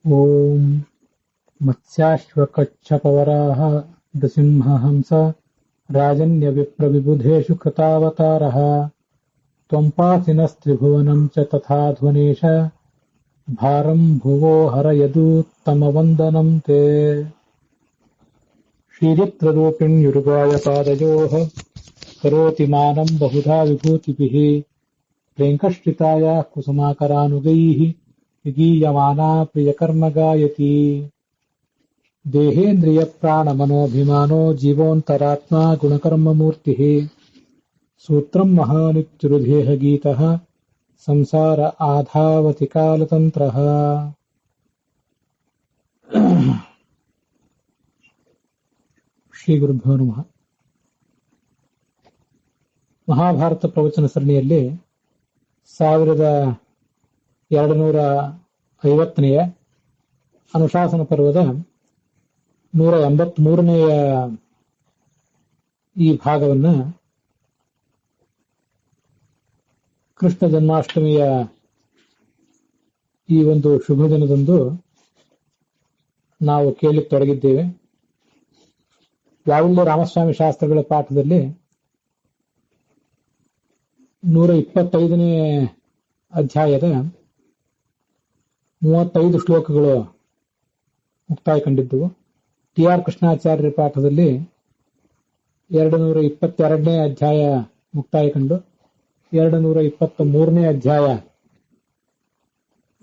ಓಂ ಮತ್ಸ್ಯಾಶ್ವಕಚ್ಛಪವರಾಹ ನೃಸಿಂಹಹಂಸ ರಾಜನ್ಯವಿಪ್ರವಿಬುಧೇಷು ಕೃತಾವತಾರಃ ತ್ವಂಪಾಸಿನಸ್ತ್ರಿಭುವನಂ ಚ ತಥಾ ಧ್ವನೇಶ ಭಾರಂ ಭುವೋ ಹರಯದೂತ್ತಮವಂದನಂ ತೇ ಶ್ರೀಚಿತ್ರರೂಪಿಣ್ಯುರುಗಾಯ ಪಾದಯೋಃ ಕರೋತಿ ಮಾನಂ ಬಹುಧಾ ವಿಭೂತಿಭಿಃ ಪ್ರೇಂಕಶ್ರಿತಾಯಾಃ ಕುಸುಮಾಕರಾನುಗೈಃ ವಿಗೀಯಮಾನಾ ಪ್ರಿಯಕರ್ಮ ಗಾಯತಿ ದೇಹೇಂದ್ರಿಯಪ್ರಾಣಮನೋಭಿಮಾನೋ ಜೀವೋऽन्तರಾತ್मा ಗುಣಕರ್ಮಮೂರ್ತಿಃ ಸೂತ್ರಂ ಮಹಾನಿತ್ಯುರುದೇಹಗೀತಃ ಸಂಸಾರ ಆಧಾವತಿ ಕಾಲತಂತ್ರಃ. ಶ್ರೀ ಗುರುಭ್ಯೋ ನಮಃ. ಮಹಾಭಾರತ ಪ್ರವಚನ ಸರಣಿಯಲ್ಲಿ 1250ನೇ ಅನುಶಾಸನ ಪರ್ವದ 183ನೇಯ ಈ ಭಾಗವನ್ನ ಕೃಷ್ಣ ಜನ್ಮಾಷ್ಟಮಿಯ ಈ ಒಂದು ಶುಭ ದಿನದಂದು ನಾವು ಕೇಳಲಿಕ್ಕೆ ತೊಡಗಿದ್ದೇವೆ. ಯಾವಿಲ್ಲ ರಾಮಸ್ವಾಮಿ ಶಾಸ್ತ್ರಗಳ ಪಾಠದಲ್ಲಿ 125ನೇ ಅಧ್ಯಾಯದ 35 ಶ್ಲೋಕಗಳು ಮುಕ್ತಾಯ ಕಂಡಿದ್ದವು. ಟಿ ಆರ್ ಕೃಷ್ಣಾಚಾರ್ಯರ ಪಾಠದಲ್ಲಿ 222ನೇ ಅಧ್ಯಾಯ ಮುಕ್ತಾಯ ಕಂಡು 223ನೇ ಅಧ್ಯಾಯ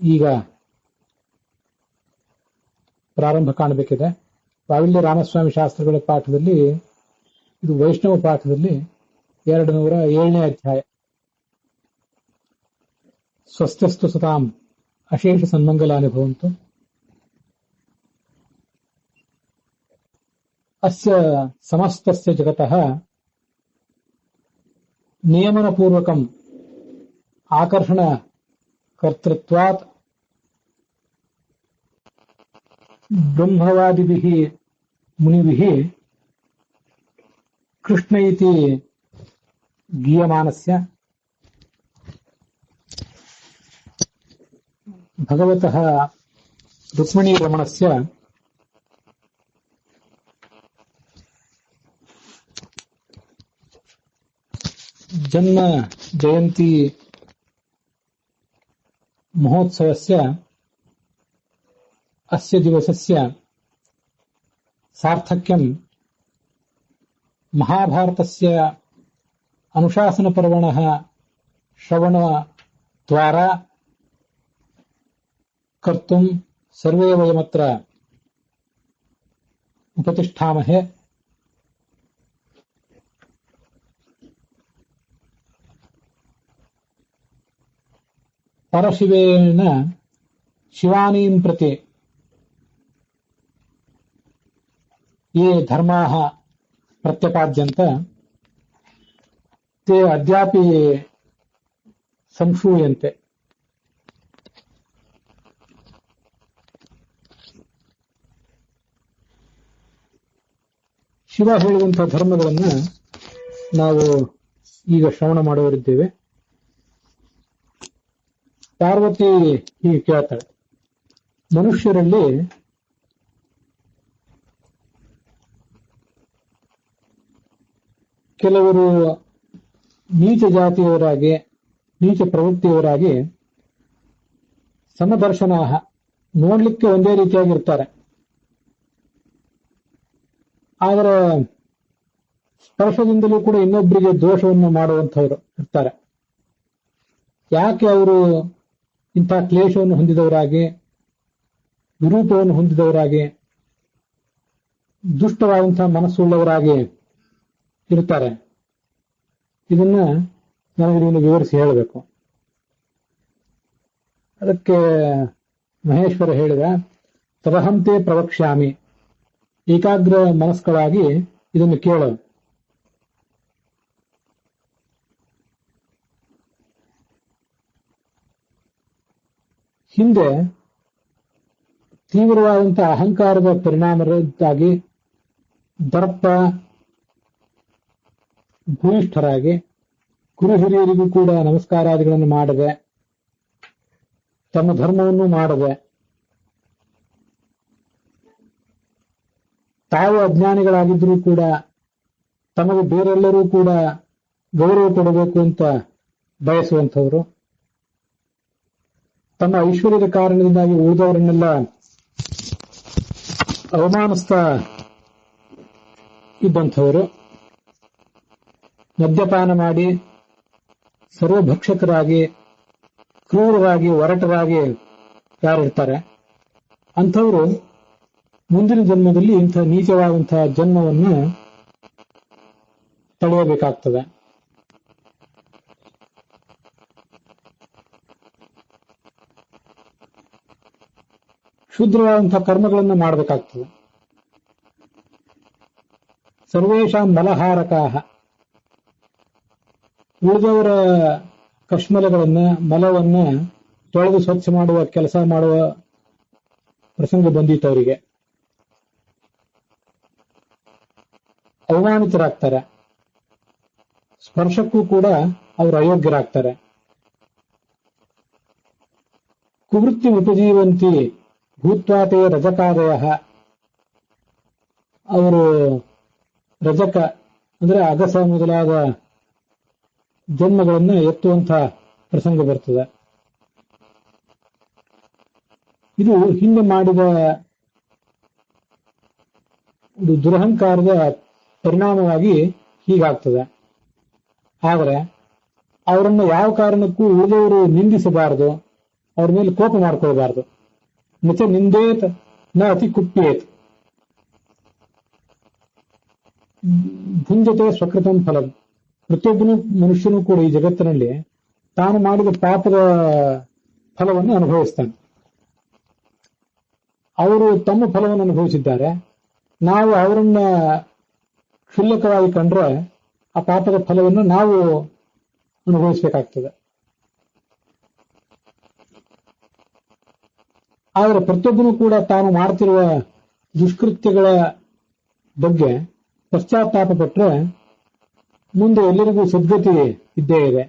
ಈಗ ಪ್ರಾರಂಭ ಕಾಣಬೇಕಿದೆ. ಪ್ರಾವಿಲ್ಯ ರಾಮಸ್ವಾಮಿ ಶಾಸ್ತ್ರಗಳ ಪಾಠದಲ್ಲಿ, ಇದು ವೈಷ್ಣವ ಪಾಠದಲ್ಲಿ 207ನೇ ಅಧ್ಯಾಯ ಸ್ವಸ್ಥಸ್ತು ಸತಾಂ ಅಶೇಷ ಸನ್ಮಂಗಲಾನಿ ಭವಂತು. ಅಸ್ಯ ಸಮಸ್ತಸ್ಯ ಜಗತಃ ನಿಯಮನಪೂರ್ವಕಂ ಆಕರ್ಷಣ ಕರ್ತೃತ್ವಾತ್ ಬ್ರಹ್ಮವಾದಿಭಿಃ ಮುನಿಭಿಃ ಕೃಷ್ಣ ಇತಿ ಗೀಯಮಾನಸ್ಯ ಭಗವತಃ ರುಕ್ಮಿಣೀ ರಮಣಸ್ಯ ಜನ್ಮ ಜಯಂತಿ ಮಹೋತ್ಸವಸ್ಯ ಅಸ್ಯ ದಿವಸಸ್ಯ ಸಾರ್ಥಕ್ಯಂ ಮಹಾಭಾರತಸ್ಯ ಅನುಶಾಸನ ಪರ್ವಣಃ ಶ್ರವಣ ದ್ವಾರಾ ಕರ್ತುಂ ಸರ್ವೇ ವಯಮತ್ರ ಉಪತಿಷ್ಠಾಮಹೆ. ಪರಶಿವೇನ ಶಿವಾನೀಂ ಪ್ರತಿ ಯೇ ಧರ್ಮಾಃ ಪ್ರತ್ಯಪಾದ್ಯಂತ ತೇ ಅದ್ಯಾಪಿ ಸಂಶೂಯಂತೆ. ಶಿವ ಹೇಳುವಂತಹ ಧರ್ಮಗಳನ್ನ ನಾವು ಈಗ ಶ್ರವಣ ಮಾಡುವರಿದ್ದೇವೆ. ಪಾರ್ವತಿ ಹೀಗೆ ಕೇಳ್ತಾಳೆ, ಮನುಷ್ಯರಲ್ಲಿ ಕೆಲವರು ನೀಚ ಜಾತಿಯವರಾಗಿ, ನೀಚ ಪ್ರವೃತ್ತಿಯವರಾಗಿ ಸಮದರ್ಶನ ನೋಡ್ಲಿಕ್ಕೆ ಒಂದೇ ರೀತಿಯಾಗಿರ್ತಾರೆ, ಆದರೆ ಸ್ಪರ್ಶದಿಂದಲೂ ಕೂಡ ಇನ್ನೊಬ್ಬರಿಗೆ ದೋಷವನ್ನು ಮಾಡುವಂಥವರು ಇರ್ತಾರೆ. ಯಾಕೆ ಅವರು ಇಂಥ ಕ್ಲೇಶವನ್ನು ಹೊಂದಿದವರಾಗಿ, ವಿರೂಪವನ್ನು ಹೊಂದಿದವರಾಗಿ, ದುಷ್ಟವಾದಂತಹ ಮನಸ್ಸುಳ್ಳವರಾಗಿ ಇರ್ತಾರೆ? ಇದನ್ನ ನನಗೆ ನೀನು ವಿವರಿಸಿ ಹೇಳಬೇಕು. ಅದಕ್ಕೆ ಮಹೇಶ್ವರ ಹೇಳಿದ, ತದಹಂತೆ ಪ್ರವಕ್ಷ್ಯಾಮಿ, ಏಕಾಗ್ರ ಮನಸ್ಕರಾಗಿ ಇದನ್ನು ಕೇಳು. ಹಿಂದೆ ತೀವ್ರವಾದಂತಹ ಅಹಂಕಾರದ ಪರಿಣಾಮದಿಂದಾಗಿ ದರ್ಪ ಭೂಯಿಷ್ಠರಾಗಿ ಗುರು ಹಿರಿಯರಿಗೂ ಕೂಡ ನಮಸ್ಕಾರಾದಿಗಳನ್ನು ಮಾಡದೆ, ತಮ್ಮ ಧರ್ಮವನ್ನು ಮಾಡದೆ, ತಾವು ಅಜ್ಞಾನಿಗಳಾಗಿದ್ರೂ ಕೂಡ ತಮಗೆ ಬೇರೆಲ್ಲರೂ ಕೂಡ ಗೌರವ ಕೊಡಬೇಕು ಅಂತ ಬಯಸುವಂಥವರು, ತಮ್ಮ ಐಶ್ವರ್ಯದ ಕಾರಣದಿಂದಾಗಿ ಉಳಿದವರನ್ನೆಲ್ಲ ಅವಮಾನಿಸ್ತಾ ಇದ್ದಂಥವರು, ಮದ್ಯಪಾನ ಮಾಡಿ ಸರ್ವಭಕ್ಷಕರಾಗಿ ಕ್ರೂರರಾಗಿ ಒರಟರಾಗಿ ಯಾರಿರ್ತಾರೆ ಅಂಥವರು ಮುಂದಿನ ಜನ್ಮದಲ್ಲಿ ಇಂಥ ನೀಚವಾದಂತಹ ಜನ್ಮವನ್ನು ತಡೆಯಬೇಕಾಗ್ತದೆ. ಶೂದ್ರವಾದಂತಹ ಕರ್ಮಗಳನ್ನು ಮಾಡಬೇಕಾಗ್ತದೆ. ಸರ್ವೇಷಾಂ ಮಲಹಾರಕಾಹ, ಉಳಿದವರ ಕಶ್ಮಲಗಳನ್ನ ಮಲವನ್ನ ತೊಳೆದು ಸ್ವಚ್ಛ ಮಾಡುವ ಕೆಲಸ ಮಾಡುವ ಪ್ರಸಂಗ ಬಂದಿತ್ತು ಅವರಿಗೆ. ಅವಮಾನಿತರಾಗ್ತಾರೆ, ಸ್ಪರ್ಶಕ್ಕೂ ಕೂಡ ಅವರು ಅಯೋಗ್ಯರಾಗ್ತಾರೆ. ಕುವೃತ್ತಿ ಉಪಜೀವಂತಿ ಭೂತ್ವಾತೆ ರಜಕಾದಯ, ಅವರು ರಜಕ ಅಂದ್ರೆ ಅಗಸ ಮೊದಲಾದ ಜನ್ಮಗಳನ್ನು ಎತ್ತುವಂತಹ ಪ್ರಸಂಗ ಬರ್ತದೆ. ಇದು ಹಿಂದೆ ಮಾಡಿದ ಒಂದು ದುರಹಂಕಾರದ ಪರಿಣಾಮವಾಗಿ ಹೀಗಾಗ್ತದೆ. ಆದರೆ ಅವರನ್ನು ಯಾವ ಕಾರಣಕ್ಕೂ ಉಳಿದವರು ನಿಂದಿಸಬಾರದು, ಅವ್ರ ಮೇಲೆ ಕೋಪ ಮಾಡ್ಕೊಳ್ಬಾರ್ದು. ನಚ ನಿಂದೇತ್ ನ ಅತಿ ಕುಪ್ಯೇತ್ ಭುಂಜತೆ ಸ್ವಕೃತಂ ಫಲಂ. ಪ್ರತಿಯೊಬ್ಬನು ಮನುಷ್ಯನೂ ಕೂಡ ಈ ಜಗತ್ತಿನಲ್ಲಿ ತಾನು ಮಾಡಿದ ಪಾಪದ ಫಲವನ್ನು ಅನುಭವಿಸ್ತಾನೆ. ಅವರು ತಮ್ಮ ಫಲವನ್ನು ಅನುಭವಿಸಿದ್ದಾರೆ, ನಾವು ಅವರನ್ನ ಕ್ಷುಲ್ಲಕವಾಗಿ ಕಂಡ್ರೆ ಆ ಪಾಪದ ಫಲವನ್ನು ನಾವು ಅನುಭವಿಸಬೇಕಾಗ್ತದೆ. ಆದರೆ ಪ್ರತಿಯೊಬ್ಬನು ಕೂಡ ತಾನು ಮಾಡ್ತಿರುವ ದುಷ್ಕೃತ್ಯಗಳ ಬಗ್ಗೆ ಪಶ್ಚಾತ್ತಾಪ ಪಟ್ಟರೆ ಮುಂದೆ ಎಲ್ಲರಿಗೂ ಸದ್ಗತಿ ಇದ್ದೇ ಇದೆ.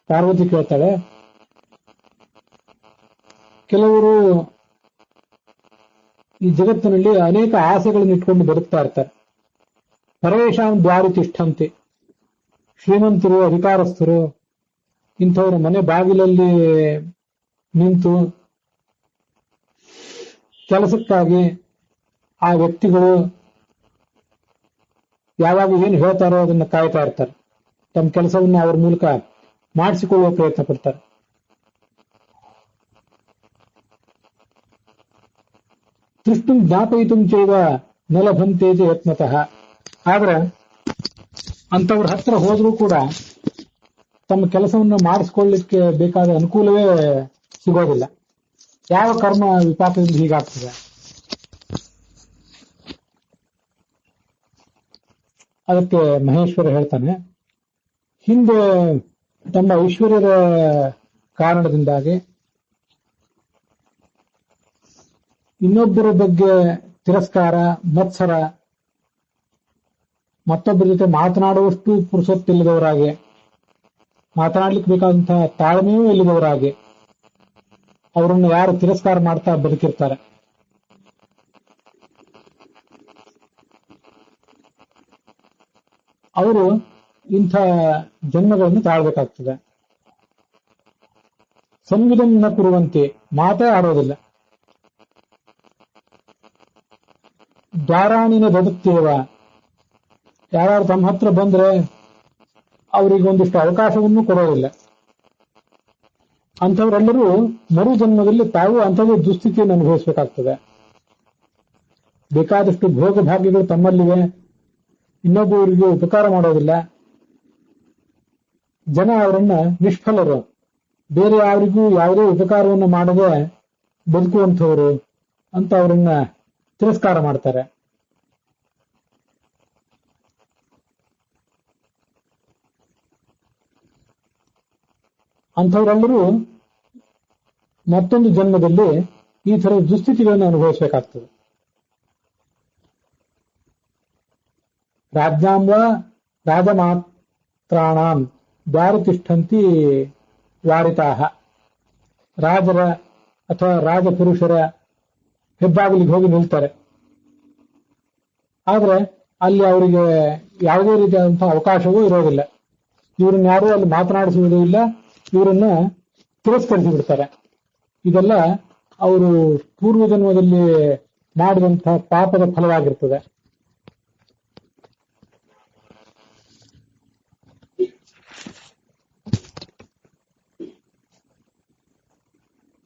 ಪಾರ್ವತಿ ಕೇಳ್ತಾಳೆ, ಕೆಲವರು ಈ ಜಗತ್ತಿನಲ್ಲಿ ಅನೇಕ ಆಸೆಗಳನ್ನು ಇಟ್ಕೊಂಡು ಬದುಕ್ತಾ ಇರ್ತಾರೆ. ಪರವೇಶಾಂ ದ್ವಾರಿ ತಿಷ್ಠಂತೆ, ಶ್ರೀಮಂತರು ಅಧಿಕಾರಸ್ಥರು ಇಂಥವ್ರ ಮನೆ ಬಾಗಿಲಲ್ಲಿ ನಿಂತು ಕೆಲಸಕ್ಕಾಗಿ ಆ ವ್ಯಕ್ತಿಗಳು ಯಾವಾಗ ಏನು ಹೇಳ್ತಾರೋ ಅದನ್ನ ಕಾಯ್ತಾ ಇರ್ತಾರೆ. ತಮ್ಮ ಕೆಲಸವನ್ನ ಅವ್ರ ಮೂಲಕ ಮಾಡಿಸಿಕೊಳ್ಳುವ ಪ್ರಯತ್ನ ಪಡ್ತಾರೆ. ದೃಷ್ಟು ಜ್ಞಾಪಯಿತು ಚೈವ ನಲಭಂತೇಜ ಯತ್ನತಃ. ಆದ್ರೆ ಅಂತವ್ರ ಹತ್ರ ಹೋದ್ರೂ ಕೂಡ ತಮ್ಮ ಕೆಲಸವನ್ನು ಮಾಡಿಸ್ಕೊಳ್ಳಿಕ್ಕೆ ಬೇಕಾದ ಅನುಕೂಲವೇ ಸಿಗೋದಿಲ್ಲ. ಯಾವ ಕರ್ಮ ವಿಪಾಕದಿಂದ ಹೀಗಾಗ್ತದೆ? ಅದಕ್ಕೆ ಮಹೇಶ್ವರ ಹೇಳ್ತಾನೆ, ಹಿಂದೆ ತಮ್ಮ ಐಶ್ವರ್ಯದ ಕಾರಣದಿಂದಾಗಿ ಇನ್ನೊಬ್ಬರ ಬಗ್ಗೆ ತಿರಸ್ಕಾರ, ಮತ್ಸರ, ಮತ್ತೊಬ್ಬರ ಜೊತೆ ಮಾತನಾಡುವಷ್ಟು ಪುರುಸೊತ್ತಿಲ್ಲದವರಾಗಿ, ಮಾತನಾಡ್ಲಿಕ್ಕೆ ಬೇಕಾದಂತಹ ತಾಳ್ಮೆಯೂ ಇಲ್ಲದವರಾಗಿ ಅವರನ್ನು ಯಾರು ತಿರಸ್ಕಾರ ಮಾಡ್ತಾ ಬದುಕಿರ್ತಾರೆ. ಅವರು ಇಂಥ ಜನ್ಮಗಳನ್ನು ತಾಳ್ಬೇಕಾಗ್ತದೆ. ಸಂವಿಧನ್ನ ಕುರುವಂತೆ, ಮಾತೇ ಆಡೋದಿಲ್ಲ. ದ್ವಾರಾಣಿನ ಬದುಕ್ತೇವ, ಯಾರು ತಮ್ಮ ಹತ್ರ ಬಂದ್ರೆ ಅವರಿಗೆ ಒಂದಿಷ್ಟು ಅವಕಾಶವನ್ನು ಕೊಡೋದಿಲ್ಲ. ಅಂಥವರೆಲ್ಲರೂ ಮರು ಜನ್ಮದಲ್ಲಿ ತಾವು ಅಂಥದೇ ದುಸ್ಥಿತಿಯನ್ನು ಅನುಭವಿಸಬೇಕಾಗ್ತದೆ. ಬೇಕಾದಷ್ಟು ಭೋಗ ಭಾಗ್ಯಗಳು ತಮ್ಮಲ್ಲಿವೆ, ಇನ್ನೊಬ್ಬರಿಗೆ ಉಪಕಾರ ಮಾಡೋದಿಲ್ಲ. ಜನ ಅವರನ್ನ ನಿಷ್ಫಲರು, ಬೇರೆ ಯಾರಿಗೂ ಯಾವುದೇ ಉಪಕಾರವನ್ನು ಮಾಡದೆ ಬದುಕುವಂಥವರು ಅಂತ ಅವರನ್ನ ತಿರಸ್ಕಾರ ಮಾಡ್ತಾರೆ. ಅಂಥವರೆಲ್ಲರೂ ಮತ್ತೊಂದು ಜನ್ಮದಲ್ಲಿ ಈ ಥರದ ದುಸ್ಥಿತಿಗಳನ್ನು ಅನುಭವಿಸಬೇಕಾಗ್ತದೆ. ರಾಜ್ಞಾಂವ ರಾಜಮಾತ್ರಾಣಾಂ ದ್ವಾರತಿಷ್ಠಂತಿ ವಾರಿತಾಹ. ರಾಜರ ಅಥವಾ ರಾಜಪುರುಷರ ಹೆಬ್ಬಾಗಿಲಿಗೆ ಹೋಗಿ ನಿಲ್ತಾರೆ. ಆದ್ರೆ ಅಲ್ಲಿ ಅವರಿಗೆ ಯಾವುದೇ ರೀತಿಯಾದಂತಹ ಅವಕಾಶವೂ ಇರೋದಿಲ್ಲ. ಇವರನ್ನ ಯಾರೂ ಅಲ್ಲಿ ಮಾತನಾಡಿಸುವುದೂ ಇಲ್ಲ, ಇವರನ್ನ ತಿರಸ್ಕರಿಸಿ ಬಿಡ್ತಾರೆ. ಇದೆಲ್ಲ ಅವರು ಪೂರ್ವ ಜನ್ಮದಲ್ಲಿ ಮಾಡಿದಂತಹ ಪಾಪದ ಫಲವಾಗಿರ್ತದೆ.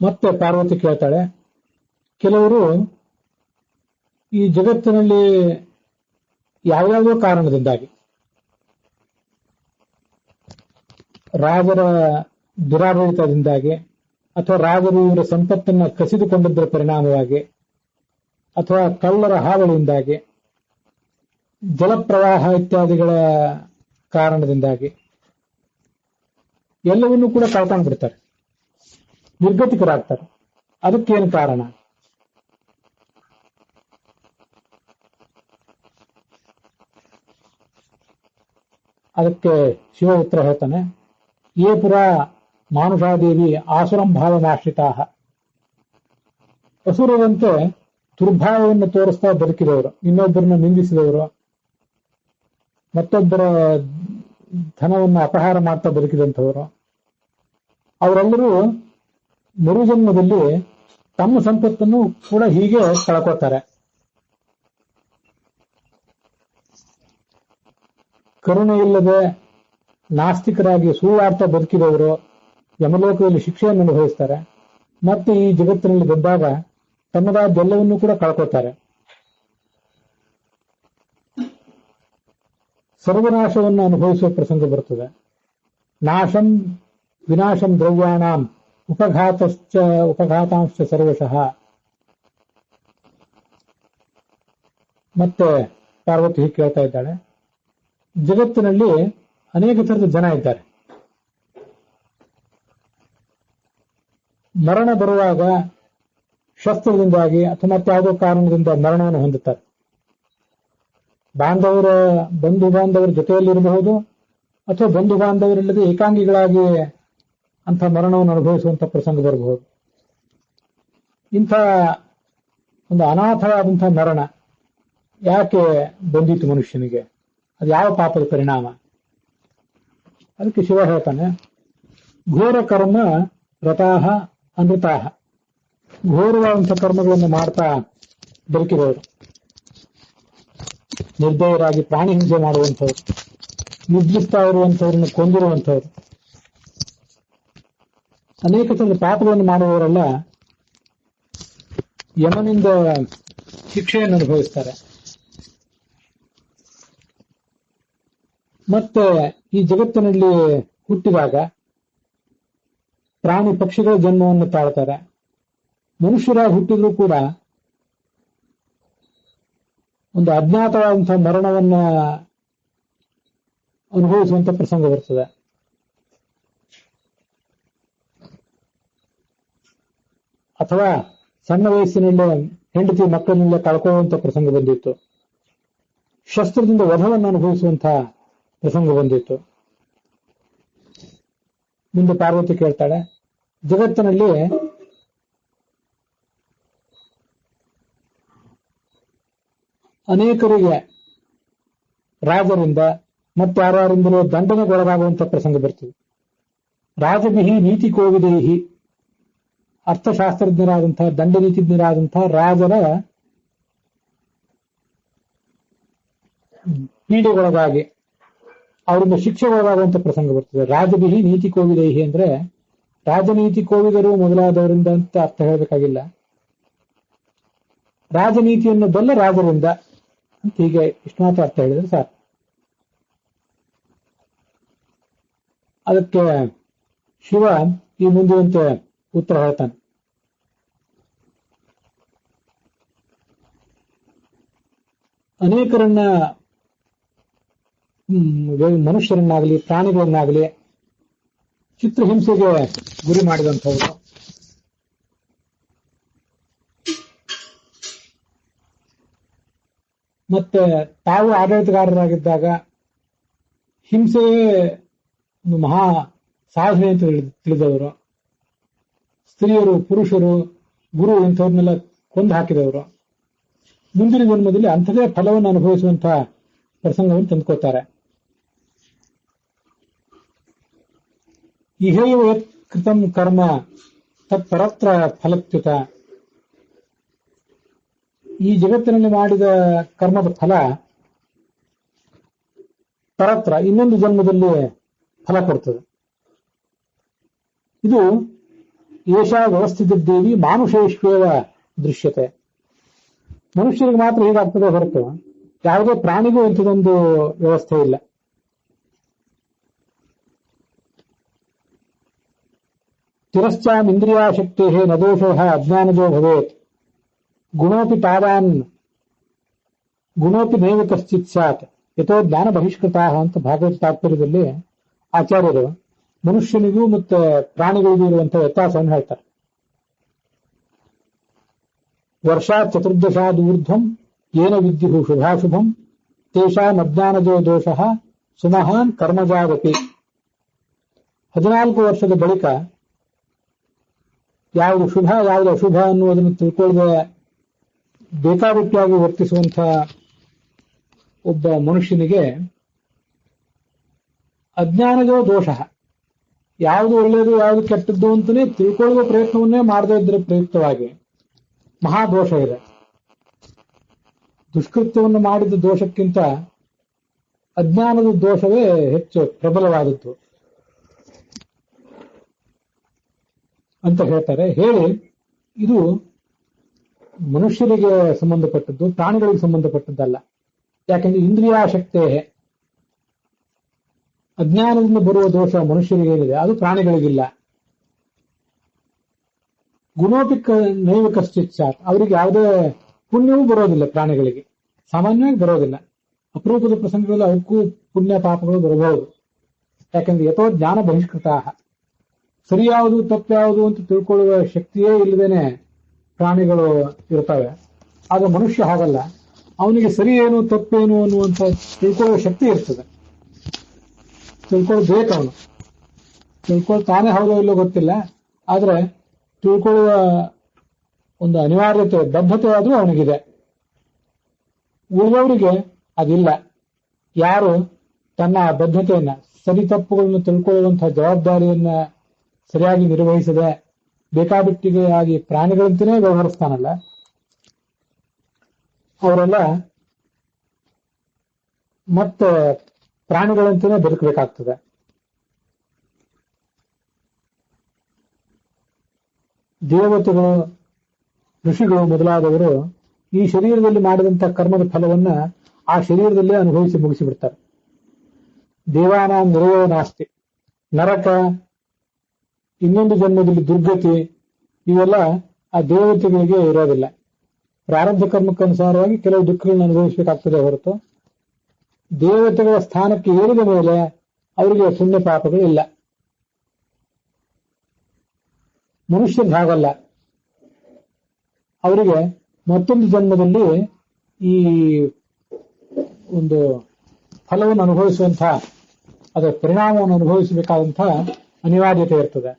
ಮತ್ತೆ ಪಾರ್ವತಿ ಕೇಳ್ತಾಳೆ, ಕೆಲವರು ಈ ಜಗತ್ತಿನಲ್ಲಿ ಯಾವ್ಯಾವುದೋ ಕಾರಣದಿಂದಾಗಿ ರಾಜರ ದುರಾಡಳಿತದಿಂದಾಗಿ ಅಥವಾ ರಾಜರು ಇವರ ಸಂಪತ್ತನ್ನ ಕಸಿದುಕೊಂಡಿದ್ದರ ಪರಿಣಾಮವಾಗಿ ಅಥವಾ ಕಳ್ಳರ ಹಾವಳಿಯಿಂದಾಗಿ ಜಲಪ್ರವಾಹ ಇತ್ಯಾದಿಗಳ ಕಾರಣದಿಂದಾಗಿ ಎಲ್ಲವನ್ನೂ ಕೂಡ ಕಳ್ಕೊಂಡು ಬಿಡ್ತಾರೆ, ನಿರ್ಗತಿಕರಾಗ್ತಾರೆ. ಅದಕ್ಕೇನು ಕಾರಣ? ಅದಕ್ಕೆ ಶಿವ ಉತ್ತರ ಹೇಳ್ತಾನೆ, ಯೇ ಪುರ ಮಾನುಷಾದೇವಿ ಆಸುರಂ ಭಾವನಾಶ್ರಿತಾ. ಅಸುರರಂತೆ ದುರ್ಭಾವವನ್ನು ತೋರಿಸ್ತಾ ಬದುಕಿದವರು, ಇನ್ನೊಬ್ಬರನ್ನ ನಿಂದಿಸಿದವರು, ಮತ್ತೊಬ್ಬರ ಧನವನ್ನು ಅಪಹಾರ ಮಾಡ್ತಾ ಬದುಕಿದಂಥವರು, ಅವರೆಲ್ಲರೂ ಮರುಜನ್ಮದಲ್ಲಿ ತಮ್ಮ ಸಂಪತ್ತನ್ನು ಕೂಡ ಹೀಗೆ ಕಳ್ಕೋತಾರೆ. ಕರುಣೆ ಇಲ್ಲದೆ ನಾಸ್ತಿಕರಾಗಿ ಸುಳ್ಳಾಡ್ತಾ ಬದುಕಿದವರು ಯಮಲೋಕದಲ್ಲಿ ಶಿಕ್ಷೆಯನ್ನು ಅನುಭವಿಸ್ತಾರೆ. ಮತ್ತೆ ಈ ಜಗತ್ತಿನಲ್ಲಿ ಬಂದಾಗ ತಮ್ಮದಾದ್ದೆಲ್ಲವನ್ನೂ ಕೂಡ ಕಳ್ಕೋತಾರೆ. ಸರ್ವನಾಶವನ್ನು ಅನುಭವಿಸುವ ಪ್ರಸಂಗ ಬರುತ್ತದೆ. ನಾಶಂ ವಿನಾಶಂ ದ್ರವ್ಯಾಣಾಂ ಉಪಘಾತಾಂಶ್ಚ ಸರ್ವಶಃ. ಮತ್ತೆ ಪಾರ್ವತಿ ಹೀಗೆ ಕೇಳ್ತಾ ಇದ್ದಾಳೆ, ಜಗತ್ತಿನಲ್ಲಿ ಅನೇಕ ತರದ ಜನ ಇದ್ದಾರೆ. ಮರಣ ಬರುವಾಗ ಶಸ್ತ್ರದಿಂದಾಗಿ ಅಥವಾ ಮತ್ತಾವುದೋ ಕಾರಣದಿಂದ ಮರಣವನ್ನು ಹೊಂದುತ್ತಾರೆ. ಬಂಧು ಬಾಂಧವರ ಜೊತೆಯಲ್ಲಿರಬಹುದು ಅಥವಾ ಬಂಧು ಬಾಂಧವರಿಲ್ಲದೆ ಏಕಾಂಗಿಗಳಾಗಿ ಅಂಥ ಮರಣವನ್ನು ಅನುಭವಿಸುವಂಥ ಪ್ರಸಂಗ ಬರಬಹುದು. ಇಂಥ ಒಂದು ಅನಾಥವಾದಂಥ ಮರಣ ಯಾಕೆ ಬಂದಿತ್ತು ಮನುಷ್ಯನಿಗೆ? ಅದು ಯಾವ ಪಾಪದ ಪರಿಣಾಮ? ಅದಕ್ಕೆ ಶಿವ ಹೇಳ್ತಾನೆ, ಘೋರ ಕರ್ಮ ರತಾಹ ಅನೃತಾಹ. ಘೋರವಾದಂಥ ಕರ್ಮಗಳನ್ನು ಮಾಡ್ತಾ ಬದುಕಿರೋರು, ನಿರ್ದಯರಾಗಿ ಪ್ರಾಣಿ ಹಿಂಸೆ ಮಾಡುವಂಥವ್ರು, ನಿದ್ರಿಸ್ತಾ ಇರುವಂಥವ್ರನ್ನ ಕೊಂದಿರುವಂಥವ್ರು, ಅನೇಕ ತರದ ಪಾಪಗಳನ್ನು ಮಾಡುವವರೆಲ್ಲ ಯಮನಿಂದ ಶಿಕ್ಷೆಯನ್ನು ಅನುಭವಿಸ್ತಾರೆ. ಮತ್ತೆ ಈ ಜಗತ್ತಿನಲ್ಲಿ ಹುಟ್ಟಿದಾಗ ಪ್ರಾಣಿ ಪಕ್ಷಿಗಳ ಜನ್ಮವನ್ನು ತಾಳ್ತಾರೆ. ಮನುಷ್ಯರಾಗಿ ಹುಟ್ಟಿದ್ರೂ ಕೂಡ ಒಂದು ಅಜ್ಞಾತವಾದಂತಹ ಮರಣವನ್ನ ಅನುಭವಿಸುವಂತ ಪ್ರಸಂಗ ಬರ್ತದೆ. ಅಥವಾ ಸಣ್ಣ ವಯಸ್ಸಿನಲ್ಲೇ ಹೆಂಡತಿ ಮಕ್ಕಳನ್ನೆಲ್ಲ ಕಳ್ಕೊಳ್ಳುವಂತ ಪ್ರಸಂಗ ಬಂದಿತ್ತು. ಶಸ್ತ್ರದಿಂದ ವಧವನ್ನು ಅನುಭವಿಸುವಂತಹ ಪ್ರಸಂಗ ಬಂದಿತ್ತು. ಮುಂದೆ ಪಾರ್ವತಿ ಕೇಳ್ತಾಳೆ, ಜಗತ್ತಿನಲ್ಲಿ ಅನೇಕರಿಗೆ ರಾಜರಿಂದ ಮತ್ತೆ ಯಾರಿಂದಲೂ ದಂಡನೆಗೊಳಗಾಗುವಂತ ಪ್ರಸಂಗ ಬರ್ತದೆ. ರಾಜಬಿಹಿ ನೀತಿ ಕೋವಿದೇಹಿ. ಅರ್ಥಶಾಸ್ತ್ರಜ್ಞರಾದಂತಹ ದಂಡನೀತಿಜ್ಞರಾದಂತಹ ರಾಜರ ಪೀಡೆಗೊಳಗಾಗಿ ಅವರಿಂದ ಶಿಕ್ಷೆಗೊಳಗಾಗುವಂತ ಪ್ರಸಂಗ ಬರ್ತದೆ. ರಾಜಬಿಹಿ ನೀತಿ ಕೋವಿದೇಹಿ ಅಂದ್ರೆ ರಾಜನೀತಿ ಕೋವಿದರು ಮೊದಲಾದವರಿಂದ ಅಂತ ಅರ್ಥ ಹೇಳಬೇಕಾಗಿಲ್ಲ. ರಾಜನೀತಿಯನ್ನು ಬಲ್ಲ ರಾಜರಿಂದ ಅಂತ ಹೀಗೆ ಇಷ್ಟು ಮಾತ್ರ ಅರ್ಥ ಹೇಳಿದ್ರೆ ಸಾಕು. ಅದಕ್ಕೆ ಶಿವ ಈ ಮುಂದಿನಂತೆ ಉತ್ತರ ಹೇಳ್ತಾನೆ. ಅನೇಕರನ್ನ ಮನುಷ್ಯರನ್ನಾಗಲಿ ಪ್ರಾಣಿಗಳನ್ನಾಗಲಿ ಚಿತ್ರಹಿಂಸೆಗೆ ಗುರಿ ಮಾಡಿದಂಥವ್ರು, ಮತ್ತೆ ತಾವು ಆಡಳಿತಗಾರರಾಗಿದ್ದಾಗ ಹಿಂಸೆಯೇ ಒಂದು ಮಹಾ ಸಾಧನೆ ಅಂತ ತಿಳಿದವರು, ಸ್ತ್ರೀಯರು ಪುರುಷರು ಗುರು ಇಂಥವ್ರನ್ನೆಲ್ಲ ಕೊಂದು ಹಾಕಿದವರು, ಮುಂದಿನ ಜನ್ಮದಲ್ಲಿ ಅಂಥದೇ ಫಲವನ್ನು ಅನುಭವಿಸುವಂತಹ ಪ್ರಸಂಗವನ್ನು ತಂದುಕೊತಾರೆ. ಇಹೈವ ಯತ್ ಕೃತಂ ಕರ್ಮ ತತ್ಪರತ್ರ ಫಲಚ್ಯುತ. ಈ ಜಗತ್ತಿನಲ್ಲಿ ಮಾಡಿದ ಕರ್ಮದ ಫಲ ಪರತ್ರ ಇನ್ನೊಂದು ಜನ್ಮದಲ್ಲಿ ಫಲ ಕೊಡ್ತದೆ. ಇದು ಏಷಾ ವ್ಯವಸ್ಥಿತ ದೇವಿ ಮಾನುಷೇಶ್ವೇವ ದೃಶ್ಯತೆ. ಮನುಷ್ಯರಿಗೆ ಮಾತ್ರ ಹೀಗಾಗ್ತದೆ ಹೊರತು ಯಾವುದೇ ಪ್ರಾಣಿಗೂ ಇಂಥದೊಂದು ವ್ಯವಸ್ಥೆ ಇಲ್ಲ. ತಿರಶ್ಚಾನ್ ಇಂದ್ರಿಯಾಶಕ್ತಿ ನ ದೋಷೋ ಅಜ್ಞಾನಜೋ ಭವೇತ್ ಗುಣೋಪಿ ತಾವಾನ್ ಗುಣೋಪಿ ನೈವ ಕಶ್ಚಿತ್ ಸ್ಯಾತ್ ಯಥೋ ಜ್ಞಾನ ಬಹಿಷ್ಕೃತ ಅಂತ ಭಾಗವತ ತಾತ್ಪರ್ಯದಲ್ಲಿ ಆಚಾರ್ಯರು ಮನುಷ್ಯನಿಗೂ ಮತ್ತು ಪ್ರಾಣಿಗಳಿಗೂ ಇರುವಂತಹ ವ್ಯತ್ಯಾಸವನ್ನು ಹೇಳ್ತಾರೆ. ವರ್ಷಾ ಚತುರ್ದಶಾದೂರ್ಧ್ವಂ ಏನ ವಿದ್ಯು ಶುಭಾಶುಭಂ ತೇಷಾಂ ಅಜ್ಞಾನಜೋ ದೋಷಃ ಸುಮಹಾನ್ ಕರ್ಮಜಾಗತಿ. 14 ವರ್ಷದ ಬಳಿಕ ಯಾವುದು ಶುಭ ಯಾವುದು ಅಶುಭ ಅನ್ನುವುದನ್ನು ತಿಳ್ಕೊಳ್ಳದೆ ಬೇಕಾಬಿಟ್ಟಿಯಾಗಿ ವರ್ತಿಸುವಂತಹ ಒಬ್ಬ ಮನುಷ್ಯನಿಗೆ ಅಜ್ಞಾನಜೋ ದೋಷ, ಯಾವುದು ಒಳ್ಳೆಯದು ಯಾವುದು ಕೆಟ್ಟದ್ದು ಅಂತಲೇ ತಿಳ್ಕೊಳ್ಳುವ ಪ್ರಯತ್ನವನ್ನೇ ಮಾಡದೇ ಇದ್ರೆ ಪ್ರಯುಕ್ತವಾಗಿ ಮಹಾದೋಷ ಇದೆ. ದುಷ್ಕೃತ್ಯವನ್ನು ಮಾಡಿದ ದೋಷಕ್ಕಿಂತ ಅಜ್ಞಾನದ ದೋಷವೇ ಹೆಚ್ಚು ಪ್ರಬಲವಾದದ್ದು ಅಂತ ಹೇಳ್ತಾರೆ. ಹೇಳಿ ಇದು ಮನುಷ್ಯರಿಗೆ ಸಂಬಂಧಪಟ್ಟದ್ದು, ಪ್ರಾಣಿಗಳಿಗೆ ಸಂಬಂಧಪಟ್ಟದ್ದಲ್ಲ. ಯಾಕೆಂದ್ರೆ ಇಂದ್ರಿಯಾಶಕ್ತಿ ಅಜ್ಞಾನದಿಂದ ಬರುವ ದೋಷ ಮನುಷ್ಯರಿಗೆ ಏನಿದೆ ಅದು ಪ್ರಾಣಿಗಳಿಗಿಲ್ಲ. ಗುಣೋಪಿಕ ನೈವ ಕಶ್ಚಿತ್ ಸ್ಯಾತ್, ಅವರಿಗೆ ಯಾವುದೇ ಪುಣ್ಯವೂ ಬರೋದಿಲ್ಲ, ಪ್ರಾಣಿಗಳಿಗೆ ಸಾಮಾನ್ಯವಾಗಿ ಬರೋದಿಲ್ಲ. ಅಪರೂಪದ ಪ್ರಸಂಗಗಳಲ್ಲಿ ಅವಕ್ಕೂ ಪುಣ್ಯ ಪಾಪಗಳು ಬರಬಹುದು. ಯಾಕೆಂದ್ರೆ ಯಥೋ ಜ್ಞಾನ ಬಹಿಷ್ಕೃತ, ಸರಿಯಾವುದು ತಪ್ಪ್ಯಾವುದು ಅಂತ ತಿಳ್ಕೊಳ್ಳುವ ಶಕ್ತಿಯೇ ಇಲ್ಲದೇನೆ ಪ್ರಾಣಿಗಳು ಇರ್ತವೆ. ಆದ್ರೆ ಮನುಷ್ಯ ಹಾಗಲ್ಲ, ಅವನಿಗೆ ಸರಿ ಏನು ತಪ್ಪೇನು ಅನ್ನುವಂಥ ತಿಳ್ಕೊಳ್ಳುವ ಶಕ್ತಿ ಇರ್ತದೆ. ತಿಳ್ಕೊಳ್ಳಬೇಕು, ಅವನು ತಿಳ್ಕೊಳ್ತಾನೆ ಹೌದೋ ಇಲ್ಲೋ ಗೊತ್ತಿಲ್ಲ, ಆದ್ರೆ ತಿಳ್ಕೊಳ್ಳುವ ಒಂದು ಅನಿವಾರ್ಯತೆ ಬದ್ಧತೆ ಆದ್ರೂ ಅವನಿಗಿದೆ. ಉಳಿದವರಿಗೆ ಅದಿಲ್ಲ. ಯಾರು ತನ್ನ ಬದ್ಧತೆಯನ್ನ ಸರಿ ತಪ್ಪುಗಳನ್ನು ತಿಳ್ಕೊಳ್ಳುವಂತಹ ಜವಾಬ್ದಾರಿಯನ್ನ ಸರಿಯಾಗಿ ನಿರ್ವಹಿಸದೆ ಬೇಕಾಬಿಟ್ಟಿಗೆ ಆಗಿ ಪ್ರಾಣಿಗಳಂತೆಯೇ ವ್ಯವಹರಿಸ್ತಾನಲ್ಲ, ಅವರೆಲ್ಲ ಮತ್ತೆ ಪ್ರಾಣಿಗಳಂತೆಯೇ ಬದುಕಬೇಕಾಗ್ತದೆ. ದೇವತೆಗಳು, ಋಷಿಗಳು ಮೊದಲಾದವರು ಈ ಶರೀರದಲ್ಲಿ ಮಾಡಿದಂತಹ ಕರ್ಮದ ಫಲವನ್ನ ಆ ಶರೀರದಲ್ಲೇ ಅನುಭವಿಸಿ ಮುಗಿಸಿಬಿಡ್ತಾರೆ. ದೇವಾನಾಂ ನಿರಯೋ ನಾಸ್ತಿ, ನರಕ, ಇನ್ನೊಂದು ಜನ್ಮದಲ್ಲಿ ದುರ್ಗತಿ, ಇವೆಲ್ಲ ಆ ದೇವತೆಗಳಿಗೆ ಇರೋದಿಲ್ಲ. ಪ್ರಾರಬ್ಧ ಕರ್ಮಕ್ಕನುಸಾರವಾಗಿ ಕೆಲವು ದುಃಖಗಳನ್ನು ಅನುಭವಿಸಬೇಕಾಗ್ತದೆ ಹೊರತು ದೇವತೆಗಳ ಸ್ಥಾನಕ್ಕೆ ಏರಿದ ಮೇಲೆ ಅವರಿಗೆ ಪುಣ್ಯ ಪಾಪಗಳು ಇಲ್ಲ. ಮನುಷ್ಯರಿಗೆ ಹಾಗಲ್ಲ. ಅವರಿಗೆ ಮತ್ತೊಂದು ಜನ್ಮದಲ್ಲಿ ಈ ಒಂದು ಫಲವನ್ನು ಅನುಭವಿಸುವಂತಹ, ಅದರ ಪರಿಣಾಮವನ್ನು ಅನುಭವಿಸಬೇಕಾದಂತಹ ಅನಿವಾರ್ಯತೆ ಇರ್ತದೆ.